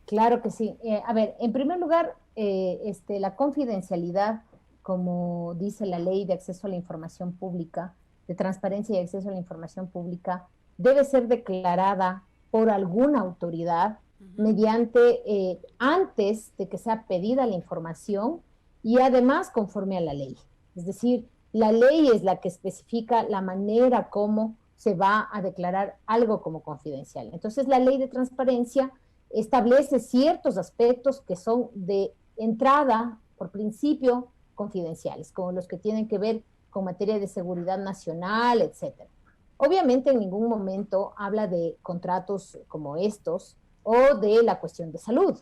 Claro que sí. A ver, en primer lugar, la confidencialidad, como dice la Ley de Acceso a la Información Pública, de Transparencia y Acceso a la Información Pública, debe ser declarada por alguna autoridad mediante, antes de que sea pedida la información, y además conforme a la ley. Es decir, la ley es la que especifica la manera como se va a declarar algo como confidencial. Entonces, la Ley de Transparencia establece ciertos aspectos que son de entrada, por principio, confidenciales, como los que tienen que ver con materia de seguridad nacional, etcétera. Obviamente en ningún momento habla de contratos como estos o de la cuestión de salud.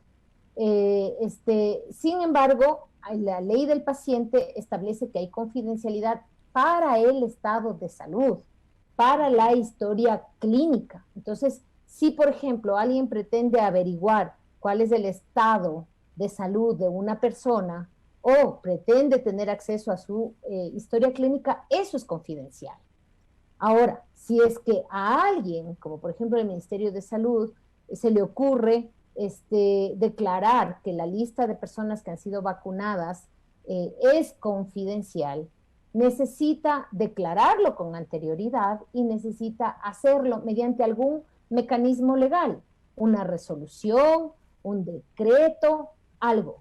Sin embargo, la ley del paciente establece que hay confidencialidad para el estado de salud, para la historia clínica. Entonces, si por ejemplo alguien pretende averiguar cuál es el estado de salud de una persona o pretende tener acceso a su historia clínica, eso es confidencial. Ahora, si es que a alguien, como por ejemplo el Ministerio de Salud, se le ocurre declarar que la lista de personas que han sido vacunadas es confidencial, necesita declararlo con anterioridad y necesita hacerlo mediante algún mecanismo legal, una resolución, un decreto, algo.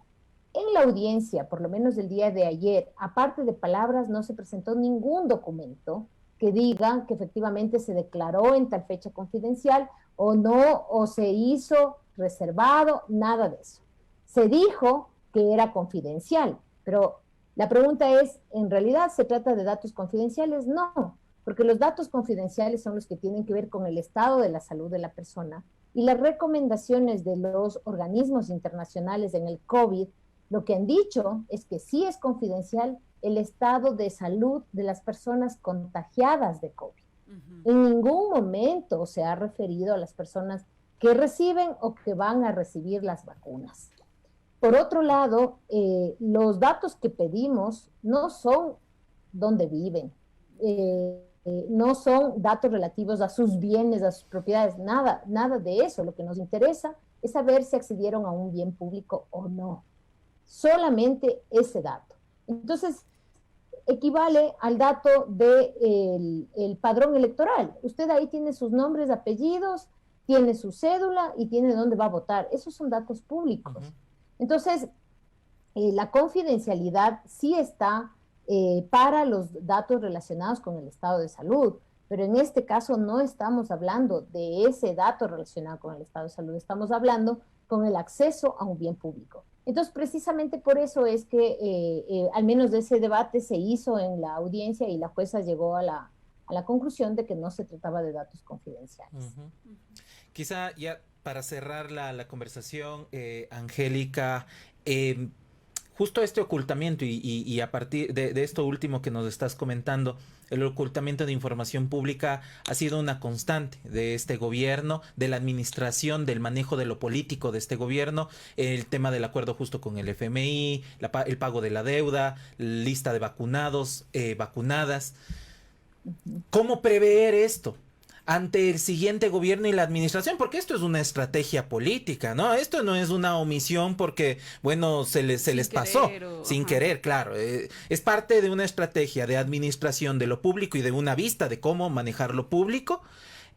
En la audiencia, por lo menos el día de ayer, aparte de palabras, no se presentó ningún documento que diga que efectivamente se declaró en tal fecha confidencial o no, o se hizo reservado, nada de eso. Se dijo que era confidencial, pero la pregunta es, ¿en realidad se trata de datos confidenciales? No, porque los datos confidenciales son los que tienen que ver con el estado de la salud de la persona, y las recomendaciones de los organismos internacionales en el COVID, lo que han dicho es que sí es confidencial el estado de salud de las personas contagiadas de COVID. En ningún momento se ha referido a las personas que reciben o que van a recibir las vacunas. Por otro lado, los datos que pedimos no son dónde viven, no son datos relativos a sus bienes, a sus propiedades, nada de eso. Lo que nos interesa es saber si accedieron a un bien público o no. Solamente ese dato. Entonces, equivale al dato del padrón electoral. Usted ahí tiene sus nombres, apellidos, tiene su cédula y tiene dónde va a votar. Esos son datos públicos. Entonces, la confidencialidad sí está para los datos relacionados con el estado de salud, Pero en este caso no estamos hablando de ese dato relacionado con el estado de salud, estamos hablando con el acceso a un bien público. Entonces, precisamente por eso es que al menos de ese debate se hizo en la audiencia y la jueza llegó a la conclusión de que no se trataba de datos confidenciales. Quizá ya para cerrar la conversación, Angélica, justo este ocultamiento y a partir de esto último que nos estás comentando, el ocultamiento de información pública ha sido una constante de este gobierno, de la administración, del manejo de lo político de este gobierno, el tema del acuerdo justo con el FMI, el pago de la deuda, lista de vacunados, vacunadas. ¿Cómo prever esto ante el siguiente gobierno y la administración? Porque esto es una estrategia política, ¿no? Esto no es una omisión porque, bueno, se les pasó, sin querer, claro. Es parte de una estrategia de administración de lo público y de una vista de cómo manejar lo público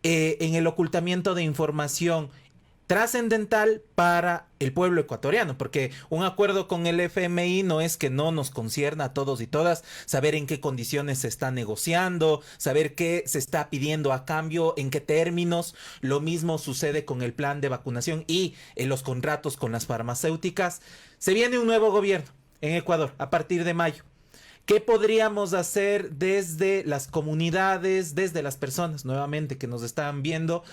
en el ocultamiento de información trascendental para el pueblo ecuatoriano, porque un acuerdo con el FMI no es que no nos concierna a todos y todas saber en qué condiciones se está negociando, saber qué se está pidiendo a cambio, en qué términos. Lo mismo sucede con el plan de vacunación y en los contratos con las farmacéuticas. Se viene un nuevo gobierno en Ecuador a partir de mayo. ¿Qué podríamos hacer desde las comunidades, desde las personas nuevamente que nos están viendo,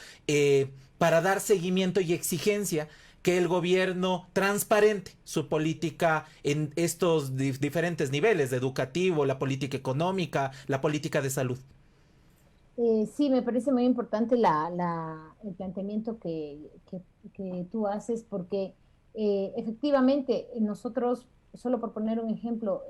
para dar seguimiento y exigencia que el gobierno transparente su política en estos diferentes niveles, de educativo, la política económica, la política de salud? Sí, me parece muy importante el planteamiento que tú haces, porque efectivamente nosotros, solo por poner un ejemplo,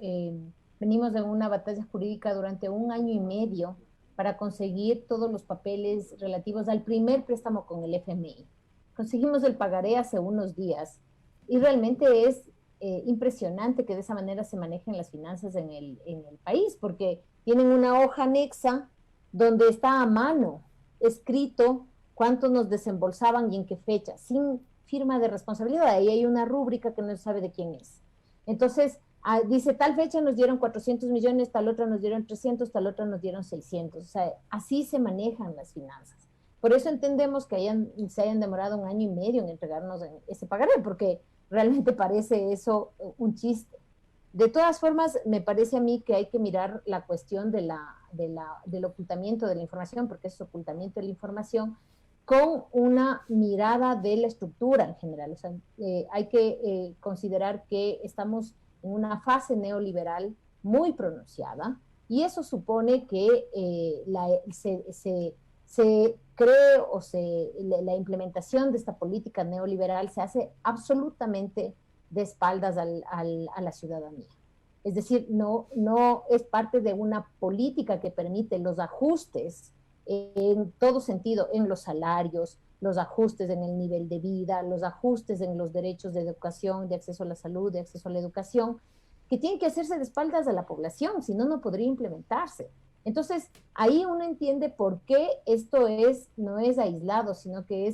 venimos de una batalla jurídica durante 1 año y medio para conseguir todos los papeles relativos al primer préstamo con el FMI. Conseguimos el pagaré hace unos días y realmente es impresionante que de esa manera se manejen las finanzas en el país, porque tienen una hoja anexa donde está a mano escrito cuánto nos desembolsaban y en qué fecha, sin firma de responsabilidad. Ahí hay una rúbrica que no se sabe de quién es. Entonces, dice, tal fecha nos dieron 400 millones, tal otra nos dieron 300, tal otra nos dieron 600. O sea, así se manejan las finanzas. Por eso entendemos que se hayan demorado 1 año y medio en entregarnos ese pagaré, porque realmente parece eso un chiste. De todas formas, me parece a mí que hay que mirar la cuestión del ocultamiento de la información, porque es ocultamiento de la información, con una mirada de la estructura en general. O sea, hay que considerar que estamos en una fase neoliberal muy pronunciada, y eso supone que se cree o la implementación de esta política neoliberal se hace absolutamente de espaldas a la ciudadanía. Es decir, no es parte de una política que permite los ajustes en todo sentido, en los salarios, los ajustes en el nivel de vida, los ajustes en los derechos de educación, de acceso a la salud, de acceso a la educación, que tienen que hacerse de espaldas a la población, si no, no podría implementarse. Entonces, ahí uno entiende por qué esto no es aislado, sino que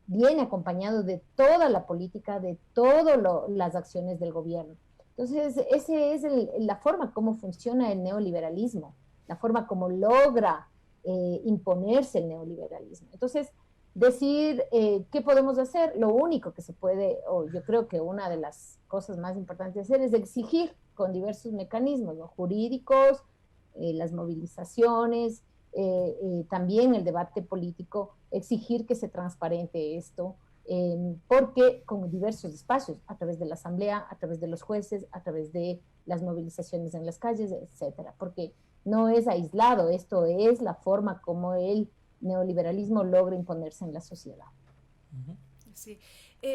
viene acompañado de toda la política, de todas las acciones del gobierno. Entonces, esa es la forma como funciona el neoliberalismo, la forma como logra imponerse el neoliberalismo. Entonces, decir qué podemos hacer, lo único que se puede, o yo creo que una de las cosas más importantes de hacer es exigir con diversos mecanismos, ¿no?, jurídicos, las movilizaciones, también el debate político, exigir que se transparente esto, porque con diversos espacios, a través de la asamblea, a través de los jueces, a través de las movilizaciones en las calles, etcétera, porque no es aislado, esto es la forma como el neoliberalismo logra imponerse en la sociedad. Sí.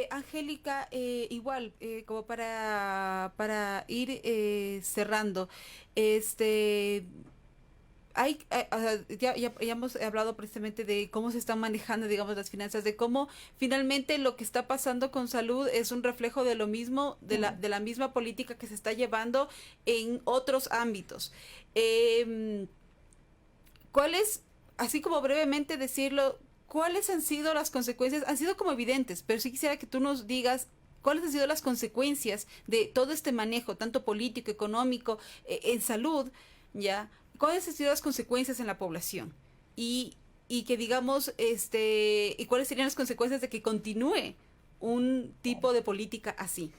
Angélica, igual, como para ir cerrando, ya hemos hablado precisamente de cómo se están manejando, digamos, las finanzas, de cómo finalmente lo que está pasando con salud es un reflejo de lo mismo, de la misma política que se está llevando en otros ámbitos. ¿Cuáles, así como brevemente decirlo, cuáles han sido las consecuencias? Han sido como evidentes, pero sí quisiera que tú nos digas cuáles han sido las consecuencias de todo este manejo, tanto político, económico, en salud, ¿ya? ¿Cuáles han sido las consecuencias en la población? y que digamos, y cuáles serían las consecuencias de que continúe un tipo de política así.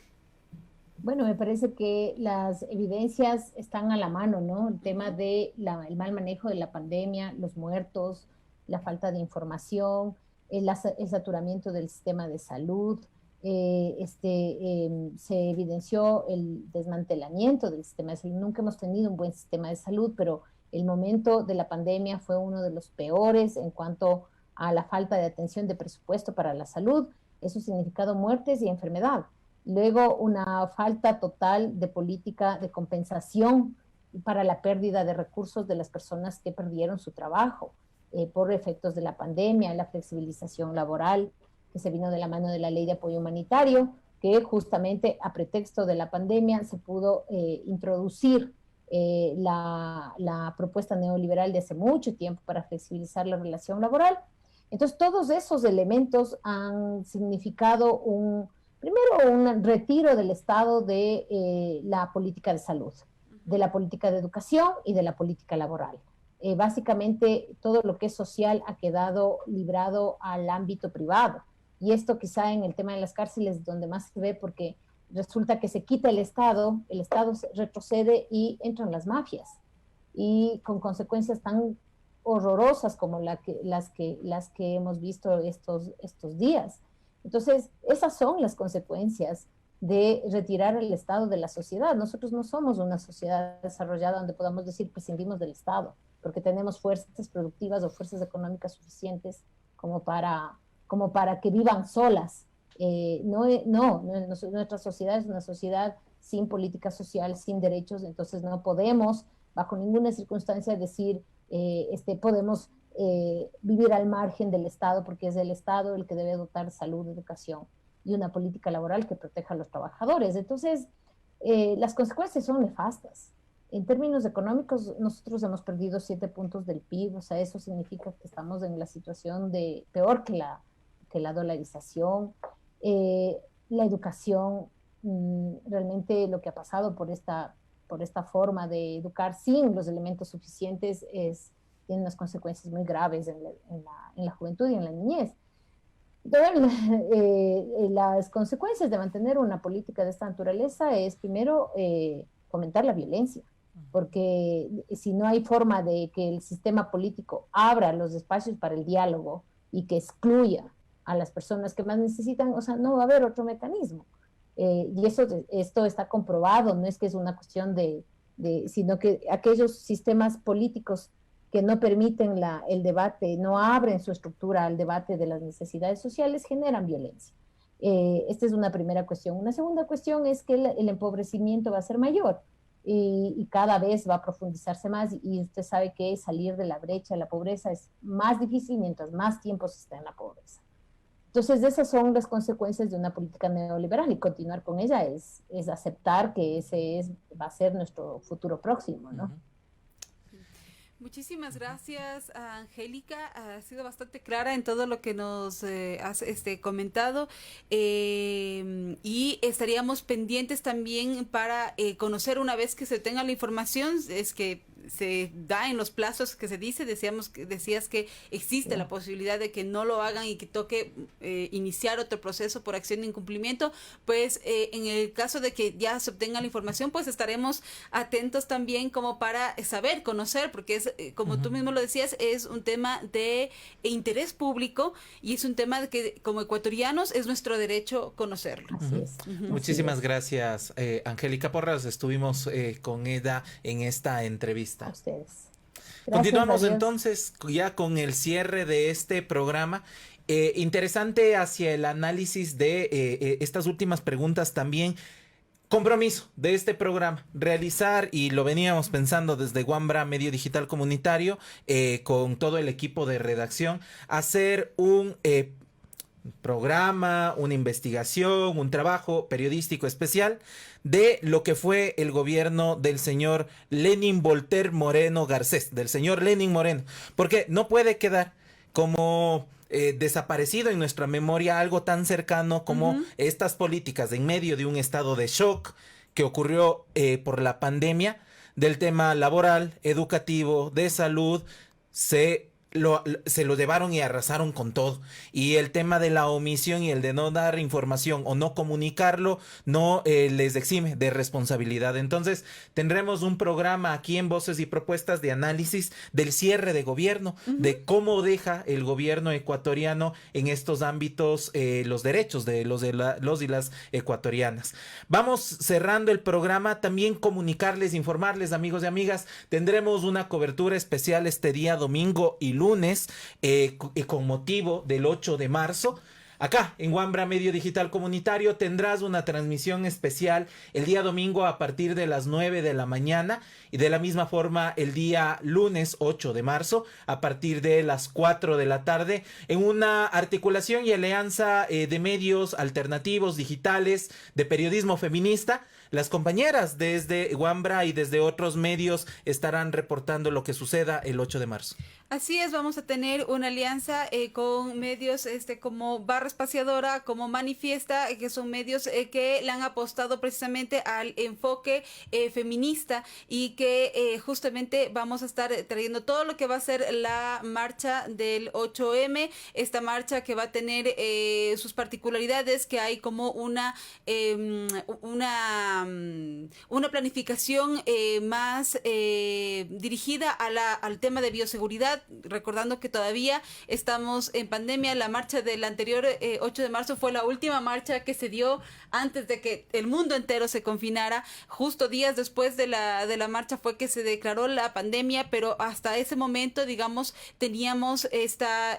Bueno, me parece que las evidencias están a la mano, ¿no? El tema de el mal manejo de la pandemia, los muertos, la falta de información, el saturamiento del sistema de salud, se evidenció el desmantelamiento del sistema de salud. Nunca hemos tenido un buen sistema de salud, pero el momento de la pandemia fue uno de los peores en cuanto a la falta de atención de presupuesto para la salud. Eso ha significado muertes y enfermedad. Luego, una falta total de política de compensación para la pérdida de recursos de las personas que perdieron su trabajo por efectos de la pandemia, la flexibilización laboral, que se vino de la mano de la Ley de Apoyo Humanitario, que justamente a pretexto de la pandemia se pudo introducir la propuesta neoliberal de hace mucho tiempo para flexibilizar la relación laboral. Entonces, todos esos elementos han significado primero un retiro del Estado de la política de salud, de la política de educación y de la política laboral. Básicamente, todo lo que es social ha quedado librado al ámbito privado. Y esto quizá en el tema de las cárceles donde más se ve, porque resulta que se quita el Estado retrocede y entran las mafias. Y con consecuencias tan horrorosas como las que hemos visto estos días. Entonces, esas son las consecuencias de retirar el Estado de la sociedad. Nosotros no somos una sociedad desarrollada donde podamos decir prescindimos del Estado, porque tenemos fuerzas productivas o fuerzas económicas suficientes como para que vivan solas. Nuestra sociedad es una sociedad sin política social, sin derechos, entonces no podemos bajo ninguna circunstancia decir podemos vivir al margen del Estado, porque es el Estado el que debe dotar salud, educación y una política laboral que proteja a los trabajadores. Entonces, las consecuencias son nefastas. En términos económicos, nosotros hemos perdido 7 puntos del PIB, o sea, eso significa que estamos en la situación peor que la dolarización. La educación, realmente lo que ha pasado por esta forma de educar sin los elementos suficientes tiene unas consecuencias muy graves en la juventud y en la niñez. Entonces, las consecuencias de mantener una política de esta naturaleza es, primero, fomentar la violencia, porque si no hay forma de que el sistema político abra los espacios para el diálogo y que excluya a las personas que más necesitan, o sea, no va a haber otro mecanismo. Y esto está comprobado, no es que es una cuestión sino que aquellos sistemas políticos que no permiten el debate, no abren su estructura al debate de las necesidades sociales, generan violencia. Esta es una primera cuestión. Una segunda cuestión es que el empobrecimiento va a ser mayor y cada vez va a profundizarse más, y usted sabe que salir de la brecha de la pobreza es más difícil mientras más tiempo se está en la pobreza. Entonces, esas son las consecuencias de una política neoliberal, y continuar con ella es aceptar que va a ser nuestro futuro próximo, ¿no? Muchísimas gracias, Angélica. Ha sido bastante clara en todo lo que nos has comentado, y estaríamos pendientes también para conocer, una vez que se tenga la información, es que se da en los plazos que se dice. Decías que existe la posibilidad de que no lo hagan y que toque iniciar otro proceso por acción de incumplimiento. Pues en el caso de que ya se obtenga la información, pues estaremos atentos también como para saber, conocer, porque es, como tú mismo lo decías, es un tema de interés público y es un tema de que como ecuatorianos es nuestro derecho conocerlo. Así es. Muchísimas gracias, Angélica Porras. Estuvimos con Eda en esta entrevista. A ustedes. Continuamos entonces ya con el cierre de este programa. Interesante hacia el análisis de estas últimas preguntas también. Compromiso de este programa, realizar, y lo veníamos pensando desde Wambra Medio Digital Comunitario, con todo el equipo de redacción, hacer un programa, una investigación, un trabajo periodístico especial de lo que fue el gobierno del señor Lenín Voltaire Moreno Garcés, del señor Lenín Moreno, porque no puede quedar como desaparecido en nuestra memoria algo tan cercano como estas políticas en medio de un estado de shock que ocurrió por la pandemia, del tema laboral, educativo, de salud. Se se lo llevaron y arrasaron con todo. Y el tema de la omisión y el de no dar información o no comunicarlo no les exime de responsabilidad. Entonces tendremos un programa aquí en Voces y Propuestas de análisis del cierre de gobierno, de cómo deja el gobierno ecuatoriano en estos ámbitos los derechos de los y las ecuatorianas. Vamos cerrando el programa, también comunicarles, informarles, amigos y amigas, tendremos una cobertura especial este día domingo y lunes con motivo del 8 de marzo. Acá en Wambra Medio Digital Comunitario tendrás una transmisión especial el día domingo a partir de las 9 de la mañana y de la misma forma el día lunes 8 de marzo a partir de las 4 de la tarde en una articulación y alianza de medios alternativos digitales de periodismo feminista. Las compañeras desde Wambra y desde otros medios estarán reportando lo que suceda el 8 de marzo. Así es, vamos a tener una alianza con medios como Barra Espaciadora, como Manifiesta, que son medios que le han apostado precisamente al enfoque feminista y que justamente vamos a estar trayendo todo lo que va a ser la marcha del 8M, esta marcha que va a tener sus particularidades, que hay como una planificación más dirigida al tema de bioseguridad, recordando que todavía estamos en pandemia. La marcha del anterior 8 de marzo fue la última marcha que se dio antes de que el mundo entero se confinara. Justo días después de la marcha fue que se declaró la pandemia, pero hasta ese momento, digamos, tuvimos esta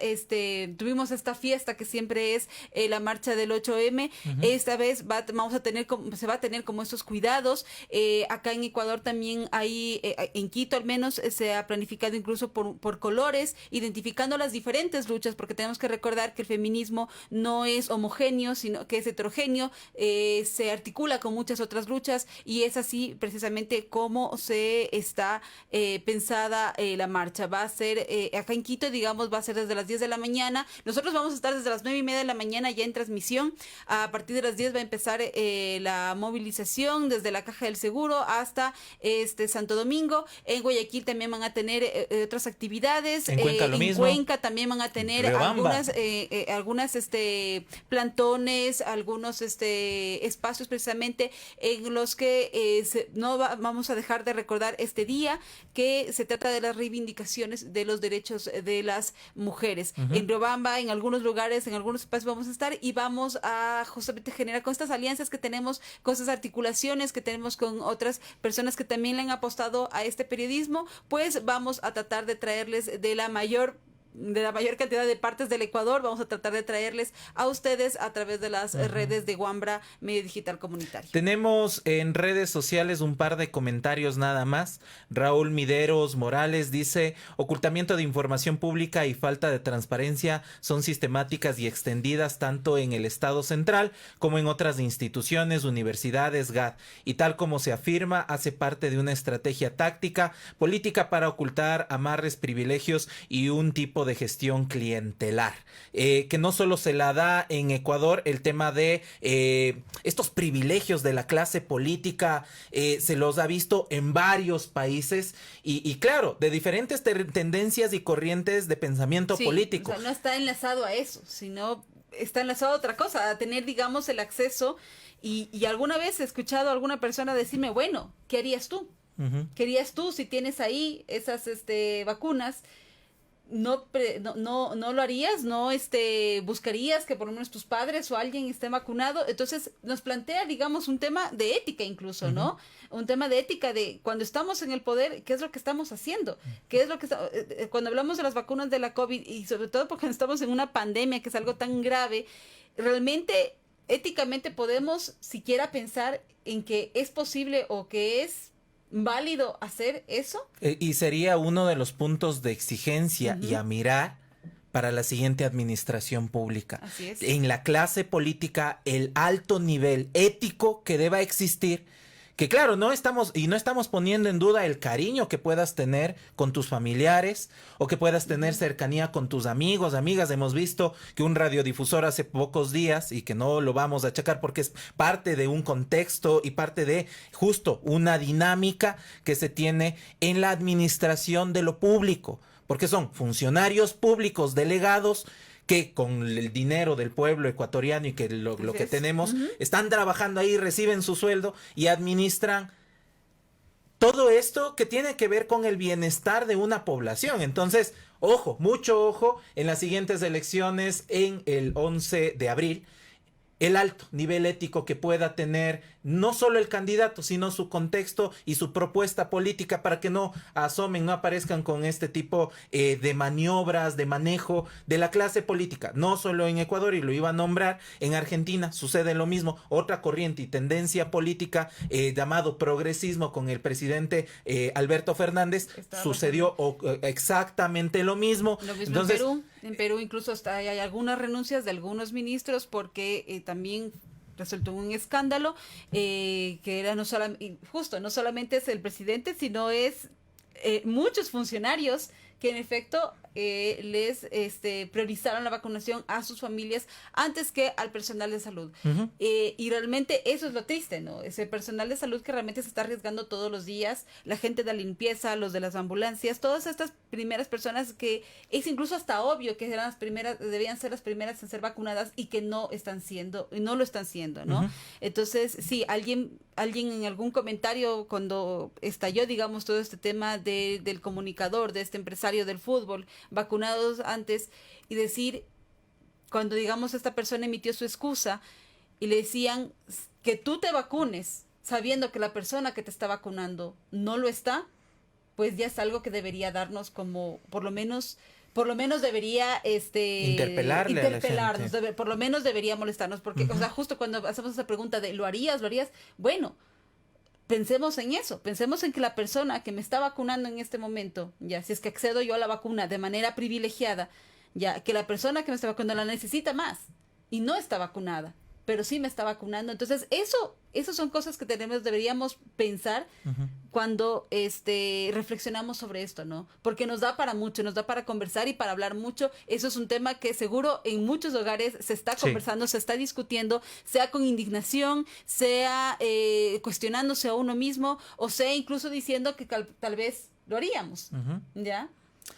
fiesta que siempre es la marcha del 8M. Esta vez se va a tener como estos cuidados. Acá en Ecuador también hay, en Quito al menos, se ha planificado incluso por colores, identificando las diferentes luchas, porque tenemos que recordar que el feminismo no es homogéneo, sino que es heterogéneo, se articula con muchas otras luchas y es así precisamente como se está pensada la marcha. Va a ser acá en Quito, digamos, va a ser desde las 10 de la mañana. Nosotros vamos a estar desde las 9:30 de la mañana ya en transmisión. A partir de las 10 va a empezar la movilización desde la Caja del Seguro hasta Santo Domingo. En Guayaquil también van a tener otras actividades. En Cuenca lo mismo. Cuenca también van a tener algunas plantones, algunos espacios precisamente en los que vamos a dejar de recordar este día, que se trata de las reivindicaciones de los derechos de las mujeres. En Riobamba, en algunos lugares, en algunos espacios vamos a estar y vamos a justamente generar con estas alianzas que tenemos, con estas articulaciones que tenemos con otras personas que también le han apostado a este periodismo, pues vamos a tratar de traerles de la mayor cantidad de partes del Ecuador. Vamos a tratar de traerles a ustedes a través de las redes de Wambra Medio Digital Comunitario. Tenemos en redes sociales un par de comentarios nada más. Raúl Mideros Morales dice: ocultamiento de información pública y falta de transparencia son sistemáticas y extendidas tanto en el Estado central como en otras instituciones, universidades, GAD, y tal como se afirma, hace parte de una estrategia táctica política para ocultar amarres, privilegios y un tipo de gestión clientelar, que no solo se la da en Ecuador el tema de estos privilegios de la clase política, se los ha visto en varios países y claro, de diferentes tendencias y corrientes de pensamiento político. O sea, no está enlazado a eso, sino está enlazado a otra cosa, a tener, digamos, el acceso y alguna vez he escuchado a alguna persona decirme, bueno, ¿qué harías tú? ¿Qué harías tú si tienes ahí esas vacunas? No lo harías, no buscarías que por lo menos tus padres o alguien esté vacunado. Entonces nos plantea, digamos, un tema de ética incluso, ¿no? Un tema de ética de cuando estamos en el poder, ¿qué es lo que estamos haciendo? ¿Qué es lo que cuando hablamos de las vacunas de la COVID y sobre todo porque estamos en una pandemia que es algo tan grave, realmente éticamente podemos siquiera pensar en que es posible o que es válido hacer eso? Y sería uno de los puntos de exigencia y a mirar para la siguiente administración pública. Así es. En la clase política, el alto nivel ético que deba existir, que claro, no estamos poniendo en duda el cariño que puedas tener con tus familiares o que puedas tener cercanía con tus amigos, amigas. Hemos visto que un radiodifusor hace pocos días, y que no lo vamos a achacar porque es parte de un contexto y parte de justo una dinámica que se tiene en la administración de lo público, porque son funcionarios públicos delegados que con el dinero del pueblo ecuatoriano y que lo que tenemos, están trabajando ahí, reciben su sueldo y administran todo esto que tiene que ver con el bienestar de una población. Entonces, ojo, mucho ojo en las siguientes elecciones en el 11 de abril. El alto nivel ético que pueda tener no solo el candidato, sino su contexto y su propuesta política, para que no asomen, no aparezcan con este tipo de maniobras, de manejo de la clase política. No solo en Ecuador, y lo iba a nombrar, en Argentina sucede lo mismo. Otra corriente y tendencia política llamado progresismo con el presidente Alberto Fernández, sucedió exactamente lo mismo. Lo mismo entonces, en Perú incluso hay algunas renuncias de algunos ministros porque también resultó un escándalo que era no solamente es el presidente, sino es muchos funcionarios que en efecto les priorizaron la vacunación a sus familias antes que al personal de salud. Y realmente eso es lo triste, ¿no? Ese personal de salud que realmente se está arriesgando todos los días, la gente de la limpieza, los de las ambulancias, todas estas primeras personas que es incluso hasta obvio que eran las primeras, debían ser las primeras en ser vacunadas y que no lo están siendo, ¿no? Entonces, sí, alguien en algún comentario cuando estalló, digamos, todo este tema del comunicador, de este empresario del fútbol, vacunados antes, y decir, cuando digamos esta persona emitió su excusa y le decían que tú te vacunes sabiendo que la persona que te está vacunando no lo está, pues ya es algo que debería darnos como, por lo menos debería interpelarnos, por lo menos debería molestarnos, porque o sea, justo cuando hacemos esa pregunta de ¿lo harías? Bueno, pensemos en eso, pensemos en que la persona que me está vacunando en este momento, ya, si es que accedo yo a la vacuna de manera privilegiada, ya, que la persona que me está vacunando la necesita más y no está vacunada, pero sí me está vacunando. Entonces, eso son cosas que deberíamos pensar cuando reflexionamos sobre esto, ¿no? Porque nos da para mucho, nos da para conversar y para hablar mucho. Eso es un tema que seguro en muchos hogares se está conversando, se está discutiendo, sea con indignación, sea cuestionándose a uno mismo, o sea incluso diciendo que tal vez lo haríamos, ¿ya?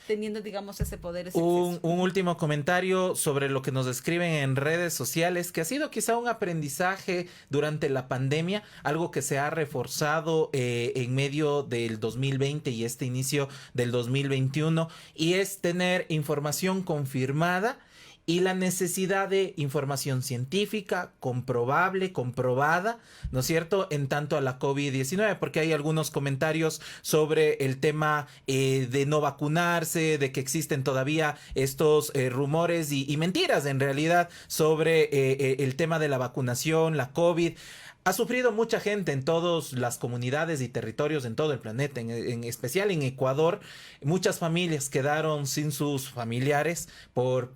Teniendo, digamos, ese poder. Un último comentario sobre lo que nos escriben en redes sociales, que ha sido quizá un aprendizaje durante la pandemia, algo que se ha reforzado en medio del 2020 y este inicio del 2021, y es tener información confirmada y la necesidad de información científica, comprobada, ¿no es cierto?, en tanto a la COVID-19, porque hay algunos comentarios sobre el tema de no vacunarse, de que existen todavía estos rumores y mentiras en realidad sobre el tema de la vacunación, la COVID. Ha sufrido mucha gente en todas las comunidades y territorios en todo el planeta, en especial en Ecuador. Muchas familias quedaron sin sus familiares por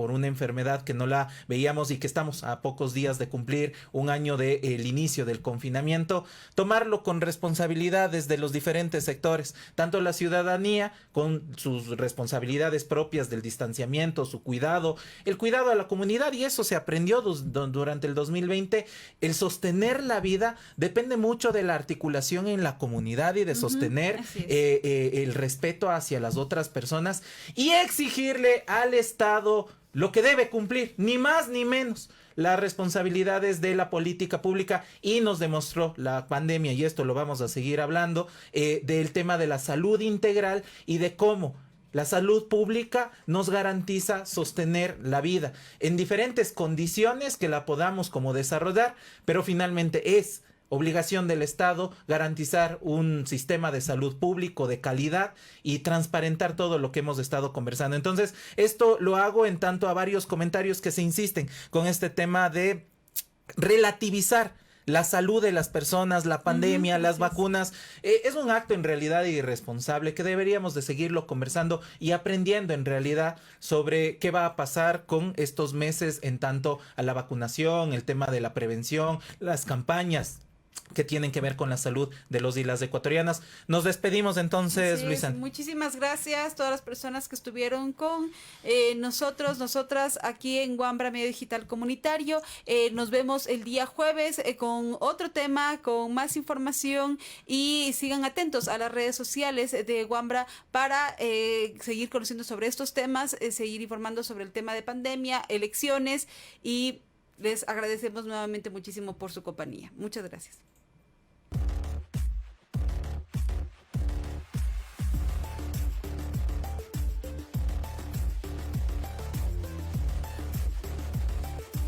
una enfermedad que no la veíamos y que estamos a pocos días de cumplir un año del inicio del confinamiento. Tomarlo con responsabilidad desde los diferentes sectores, tanto la ciudadanía con sus responsabilidades propias del distanciamiento, su cuidado, el cuidado a la comunidad, y eso se aprendió durante el 2020. El sostener la vida depende mucho de la articulación en la comunidad y de sostener el respeto hacia las otras personas y exigirle al Estado lo que debe cumplir, ni más ni menos, las responsabilidades de la política pública. Y nos demostró la pandemia, y esto lo vamos a seguir hablando, del tema de la salud integral y de cómo la salud pública nos garantiza sostener la vida en diferentes condiciones que la podamos como desarrollar, pero finalmente es obligación del Estado garantizar un sistema de salud público de calidad y transparentar todo lo que hemos estado conversando. Entonces, esto lo hago en tanto a varios comentarios que se insisten con este tema de relativizar la salud de las personas, la pandemia, las vacunas. Es un acto en realidad irresponsable que deberíamos de seguirlo conversando y aprendiendo en realidad sobre qué va a pasar con estos meses en tanto a la vacunación, el tema de la prevención, las campañas que tienen que ver con la salud de los y las ecuatorianas. Nos despedimos entonces, Luisa. Muchísimas gracias a todas las personas que estuvieron con nosotras aquí en Wambra Medio Digital Comunitario. Nos vemos el día jueves con otro tema, con más información, y sigan atentos a las redes sociales de Wambra para seguir conociendo sobre estos temas, seguir informando sobre el tema de pandemia, elecciones, y les agradecemos nuevamente muchísimo por su compañía. Muchas gracias.